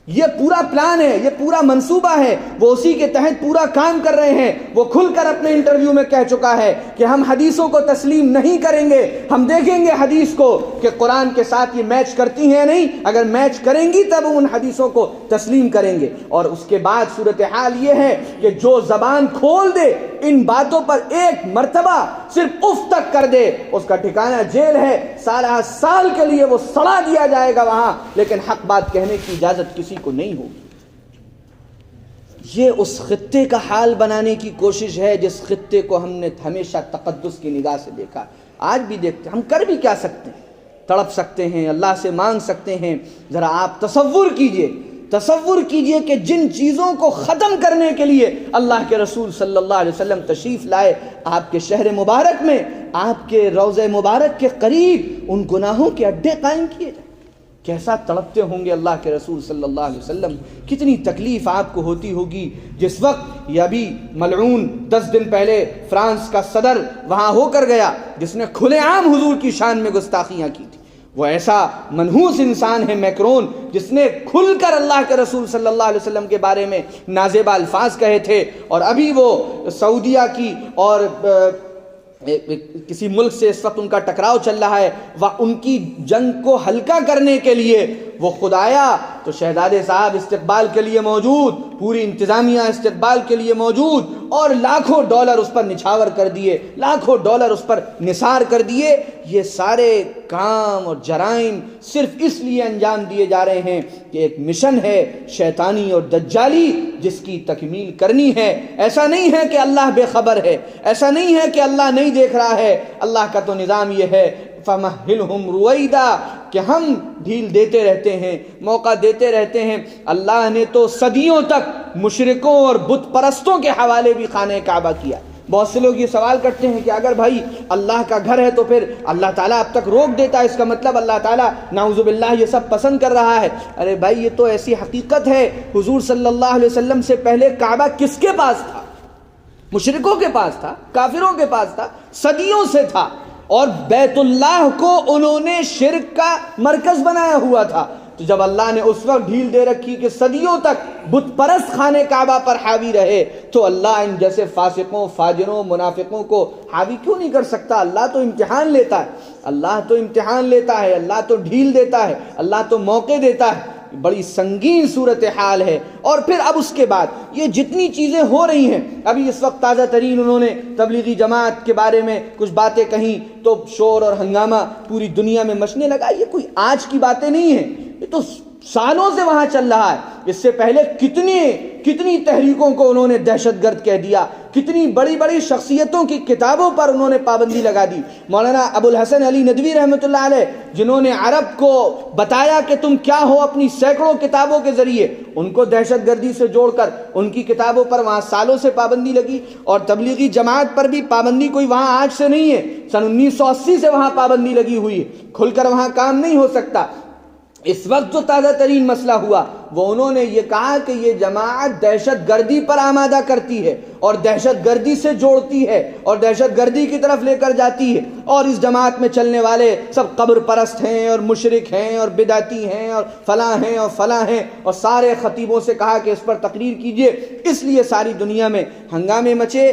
یہ پورا پلان ہے، یہ پورا منصوبہ ہے، وہ اسی کے تحت پورا کام کر رہے ہیں۔ وہ کھل کر اپنے انٹرویو میں کہہ چکا ہے کہ ہم حدیثوں کو تسلیم نہیں کریں گے، ہم دیکھیں گے حدیث کو کہ قرآن کے ساتھ یہ میچ کرتی ہیں یا نہیں، اگر میچ کریں گی تب ان حدیثوں کو تسلیم کریں گے۔ اور اس کے بعد صورتحال یہ ہے کہ جو زبان کھول دے ان باتوں پر ایک مرتبہ صرف اف تک کر دے، اس کا ٹھکانہ جیل ہے، 7 کے لیے وہ سڑا دیا جائے گا وہاں، لیکن حق بات کہنے کی اجازت کسی کو نہیں ہوگی۔ یہ اس خطے کا حال بنانے کی کوشش ہے جس خطے کو ہم نے ہمیشہ تقدس کی نگاہ سے دیکھا، آج بھی دیکھتے ہیں۔ ہم کر بھی کیا سکتے ہیں؟ تڑپ سکتے ہیں، اللہ سے مانگ سکتے ہیں۔ ذرا آپ تصور کیجئے کہ جن چیزوں کو ختم کرنے کے لیے اللہ کے رسول صلی اللہ علیہ وسلم تشریف لائے، آپ کے شہر مبارک میں، آپ کے روضہ مبارک کے قریب ان گناہوں کے اڈے قائم کیے جائیں، کیسا تڑپتے ہوں گے اللہ کے رسول صلی اللہ علیہ وسلم، کتنی تکلیف آپ کو ہوتی ہوگی۔ جس وقت یہ ابھی ملعون 10 دن پہلے فرانس کا صدر وہاں ہو کر گیا، جس نے کھلے عام حضور کی شان میں گستاخیاں کی تھی، وہ ایسا منحوس انسان ہے میکرون، جس نے کھل کر اللہ کے رسول صلی اللہ علیہ وسلم کے بارے میں نازیبا الفاظ کہے تھے، اور ابھی وہ سعودیہ کی اور کسی ملک سے اس وقت ان کا ٹکراؤ چل رہا ہے، وہ ان کی جنگ کو ہلکا کرنے کے لیے وہ خود آیا تو شہزاد صاحب استقبال کے لیے موجود، پوری انتظامیہ استقبال کے لیے موجود، اور لاکھوں ڈالر اس پر نچھاور کر دیے، لاکھوں ڈالر اس پر نثار کر دیے۔ یہ سارے کام اور جرائم صرف اس لیے انجام دیے جا رہے ہیں کہ ایک مشن ہے شیطانی اور دجالی جس کی تکمیل کرنی ہے۔ ایسا نہیں ہے کہ اللہ بے خبر ہے، ایسا نہیں ہے کہ اللہ نہیں دیکھ رہا ہے۔ اللہ کا تو نظام یہ ہے فَمَهِّلْهُمْ رُوَيْدًا کہ ہم ڈھیل دیتے رہتے ہیں، موقع دیتے رہتے ہیں۔ اللہ نے تو صدیوں تک مشرکوں اور بت پرستوں کے حوالے بھی خانہ کعبہ کیا۔ بہت سے لوگ یہ سوال کرتے ہیں کہ اگر بھائی اللہ کا گھر ہے تو پھر اللہ تعالیٰ اب تک روک دیتا ہے، اس کا مطلب اللہ تعالیٰ نعوذ باللہ یہ سب پسند کر رہا ہے۔ ارے بھائی یہ تو ایسی حقیقت ہے، حضور صلی اللہ علیہ وسلم سے پہلے کعبہ کس کے پاس تھا؟ مشرکوں کے پاس تھا، کافروں کے پاس تھا، صدیوں سے تھا، اور بیت اللہ کو انہوں نے شرک کا مرکز بنایا ہوا تھا۔ تو جب اللہ نے اس وقت ڈھیل دے رکھی کہ صدیوں تک بت پرست خانہ کعبہ پر حاوی رہے، تو اللہ ان جیسے فاسقوں، فاجروں، منافقوں کو حاوی کیوں نہیں کر سکتا؟ اللہ تو امتحان لیتا ہے، اللہ تو امتحان لیتا ہے، اللہ تو ڈھیل دیتا ہے، اللہ تو موقع دیتا ہے۔ بڑی سنگین صورتحال ہے۔ اور پھر اب اس کے بعد یہ جتنی چیزیں ہو رہی ہیں، ابھی اس وقت تازہ ترین انہوں نے تبلیغی جماعت کے بارے میں کچھ باتیں کہیں تو شور اور ہنگامہ پوری دنیا میں مچنے لگا۔ یہ کوئی آج کی باتیں نہیں ہیں، یہ تو سالوں سے وہاں چل رہا ہے۔ اس سے پہلے کتنی تحریکوں کو انہوں نے دہشت گرد کہہ دیا، کتنی بڑی بڑی شخصیتوں کی کتابوں پر انہوں نے پابندی لگا دی۔ مولانا ابو الحسن علی ندوی رحمۃ اللہ علیہ، جنہوں نے عرب کو بتایا کہ تم کیا ہو اپنی سینکڑوں کتابوں کے ذریعے، ان کو دہشت گردی سے جوڑ کر ان کی کتابوں پر وہاں سالوں سے پابندی لگی، اور تبلیغی جماعت پر بھی پابندی کوئی وہاں آج سے نہیں ہے، سن 1980 سے وہاں پابندی لگی ہوئی ہے، کھل کر وہاں کام نہیں ہو سکتا۔ اس وقت جو تازہ ترین مسئلہ ہوا وہ انہوں نے یہ کہا کہ یہ جماعت دہشت گردی پر آمادہ کرتی ہے اور دہشت گردی سے جوڑتی ہے اور دہشت گردی کی طرف لے کر جاتی ہے، اور اس جماعت میں چلنے والے سب قبر پرست ہیں اور مشرک ہیں اور بدعتی ہیں اور فلاں ہیں اور فلاں ہیں، اور سارے خطیبوں سے کہا کہ اس پر تقریر کیجئے۔ اس لیے ساری دنیا میں ہنگامے مچے۔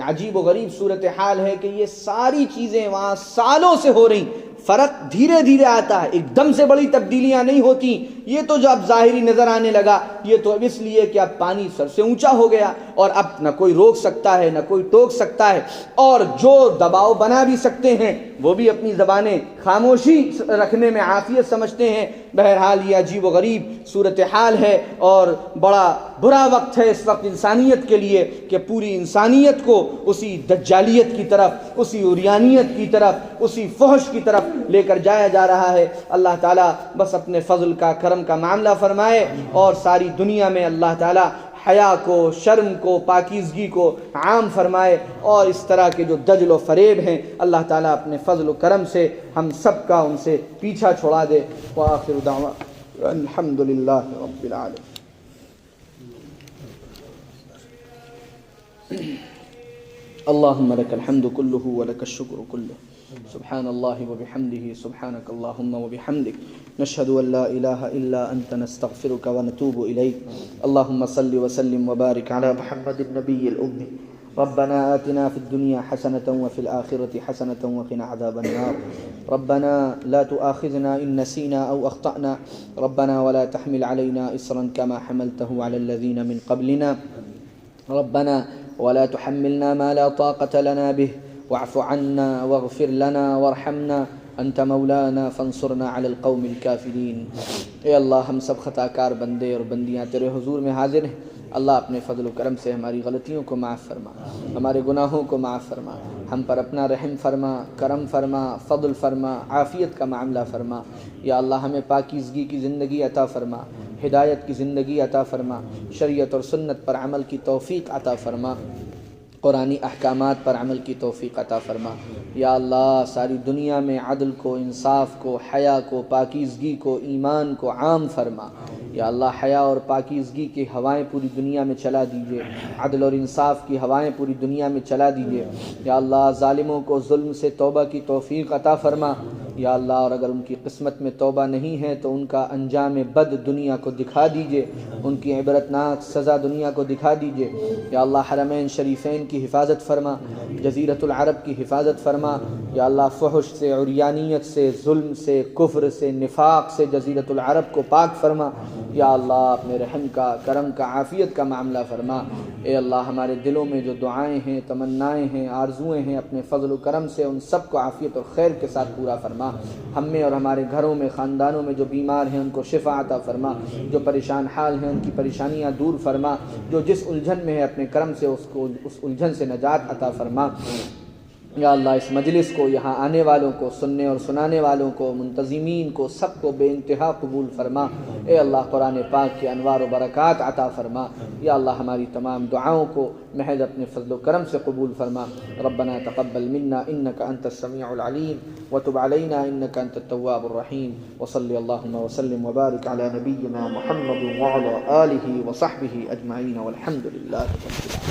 عجیب و غریب صورتحال ہے کہ یہ ساری چیزیں وہاں سالوں سے ہو رہی، فرق دھیرے دھیرے آتا ہے، ایک دم سے بڑی تبدیلیاں نہیں ہوتی۔ یہ تو جو اب ظاہری نظر آنے لگا، یہ تو اب اس لیے کہ اب پانی سر سے اونچا ہو گیا، اور اب نہ کوئی روک سکتا ہے نہ کوئی ٹوک سکتا ہے، اور جو دباؤ بنا بھی سکتے ہیں وہ بھی اپنی زبانیں خاموشی رکھنے میں عافیت سمجھتے ہیں۔ بہرحال یہ عجیب و غریب صورتحال ہے، اور بڑا برا وقت ہے اس وقت انسانیت کے لیے کہ پوری انسانیت کو اسی دجالیت کی طرف، اسی عریانیت کی طرف، اسی فحش کی طرف لے کر جایا جا رہا ہے۔ اللہ تعالیٰ بس اپنے فضل کا، کرم کا معاملہ فرمائے، اور ساری دنیا میں اللہ تعالیٰ حیا کو، شرم کو، پاکیزگی کو عام فرمائے، اور اس طرح کے جو دجل و فریب ہیں اللہ تعالیٰ اپنے فضل و کرم سے ہم سب کا ان سے پیچھا چھڑا دے۔ وآخر دعوانا الحمد للہ رب العالمین۔ اللہم لک الحمد کلہ ولک الشکر کلہ، سبحان اللہ وبحمدہ، سبحانک اللہم وبحمدک، نشہد ان لا الہ الا انت، نستغفرک ونتوب الیک۔ اللہم صل وسلم وبارک علی محمد النبی الأمی۔ ربنا آتنا في الدنيا حسنة وفي الآخرة حسنة وقنا عذاب النار۔ ربنا لا تؤاخذنا إن نسينا أو أخطأنا، ربنا ولا تحمل علينا إصرا كما حملته على الذين من قبلنا، ربنا ولا تحملنا ما لا طاقة لنا به، واعف عنا واغفر لنا وارحمنا، انت مولانا فانصرنا على القوم الكافرین۔ اے اللہ، ہم سب خطا کار بندے اور بندیاں تیرے حضور میں حاضر ہیں۔ اللہ اپنے فضل و کرم سے ہماری غلطیوں کو معاف فرما، ہمارے گناہوں کو معاف فرما، ہم پر اپنا رحم فرما، کرم فرما، فضل فرما، عافیت کا معاملہ فرما۔ یا اللہ ہمیں پاکیزگی کی زندگی عطا فرما، ہدایت کی زندگی عطا فرما، شریعت اور سنت پر عمل کی توفیق عطا فرما، قرآنی احکامات پر عمل کی توفیق عطا فرما۔ یا اللہ ساری دنیا میں عدل کو، انصاف کو، حیا کو، پاکیزگی کو، ایمان کو عام فرما۔ یا اللہ حیا اور پاکیزگی کی ہوائیں پوری دنیا میں چلا دیجیے، عدل اور انصاف کی ہوائیں پوری دنیا میں چلا دیجیے۔ یا اللہ ظالموں کو ظلم سے توبہ کی توفیق عطا فرما۔ یا اللہ، اور اگر ان کی قسمت میں توبہ نہیں ہے تو ان کا انجام بد دنیا کو دکھا دیجئے، ان کی عبرتناک سزا دنیا کو دکھا دیجئے۔ یا اللہ، حرمین شریفین کی حفاظت فرما، جزیرۃ العرب کی حفاظت فرما۔ یا اللہ، فحش سے، عریانیت سے، ظلم سے، کفر سے، نفاق سے جزیرۃ العرب کو پاک فرما۔ یا اللہ، اپنے رحم کا، کرم کا، عافیت کا معاملہ فرما۔ اے اللہ، ہمارے دلوں میں جو دعائیں ہیں، تمنائیں ہیں، آرزویں ہیں، اپنے فضل و کرم سے ان سب کو عافیت اور خیر کے ساتھ پورا فرما۔ ہم میں اور ہمارے گھروں میں، خاندانوں میں جو بیمار ہیں ان کو شفا عطا فرما، جو پریشان حال ہیں ان کی پریشانیاں دور فرما، جو جس الجھن میں ہے اپنے کرم سے اس الجھن سے نجات عطا فرما۔ یا اللہ، اس مجلس کو، یہاں آنے والوں کو، سننے اور سنانے والوں کو، منتظمین کو، سب کو بے انتہا قبول فرما۔ اے اللہ، قرآن پاک کے انوار و برکات عطا فرما۔ یا اللہ، ہماری تمام دعاؤں کو محض اپنے فضل و کرم سے قبول فرما۔ ربنا تقبل منا انک انت السمیع العلیم وتب علینا انک انت التواب الرحیم، وصلی اللہم وسلم وبارک علی نبینا محمد وعلی آلہ وصحبہ اجمعین، والحمد للہ رب العالمین۔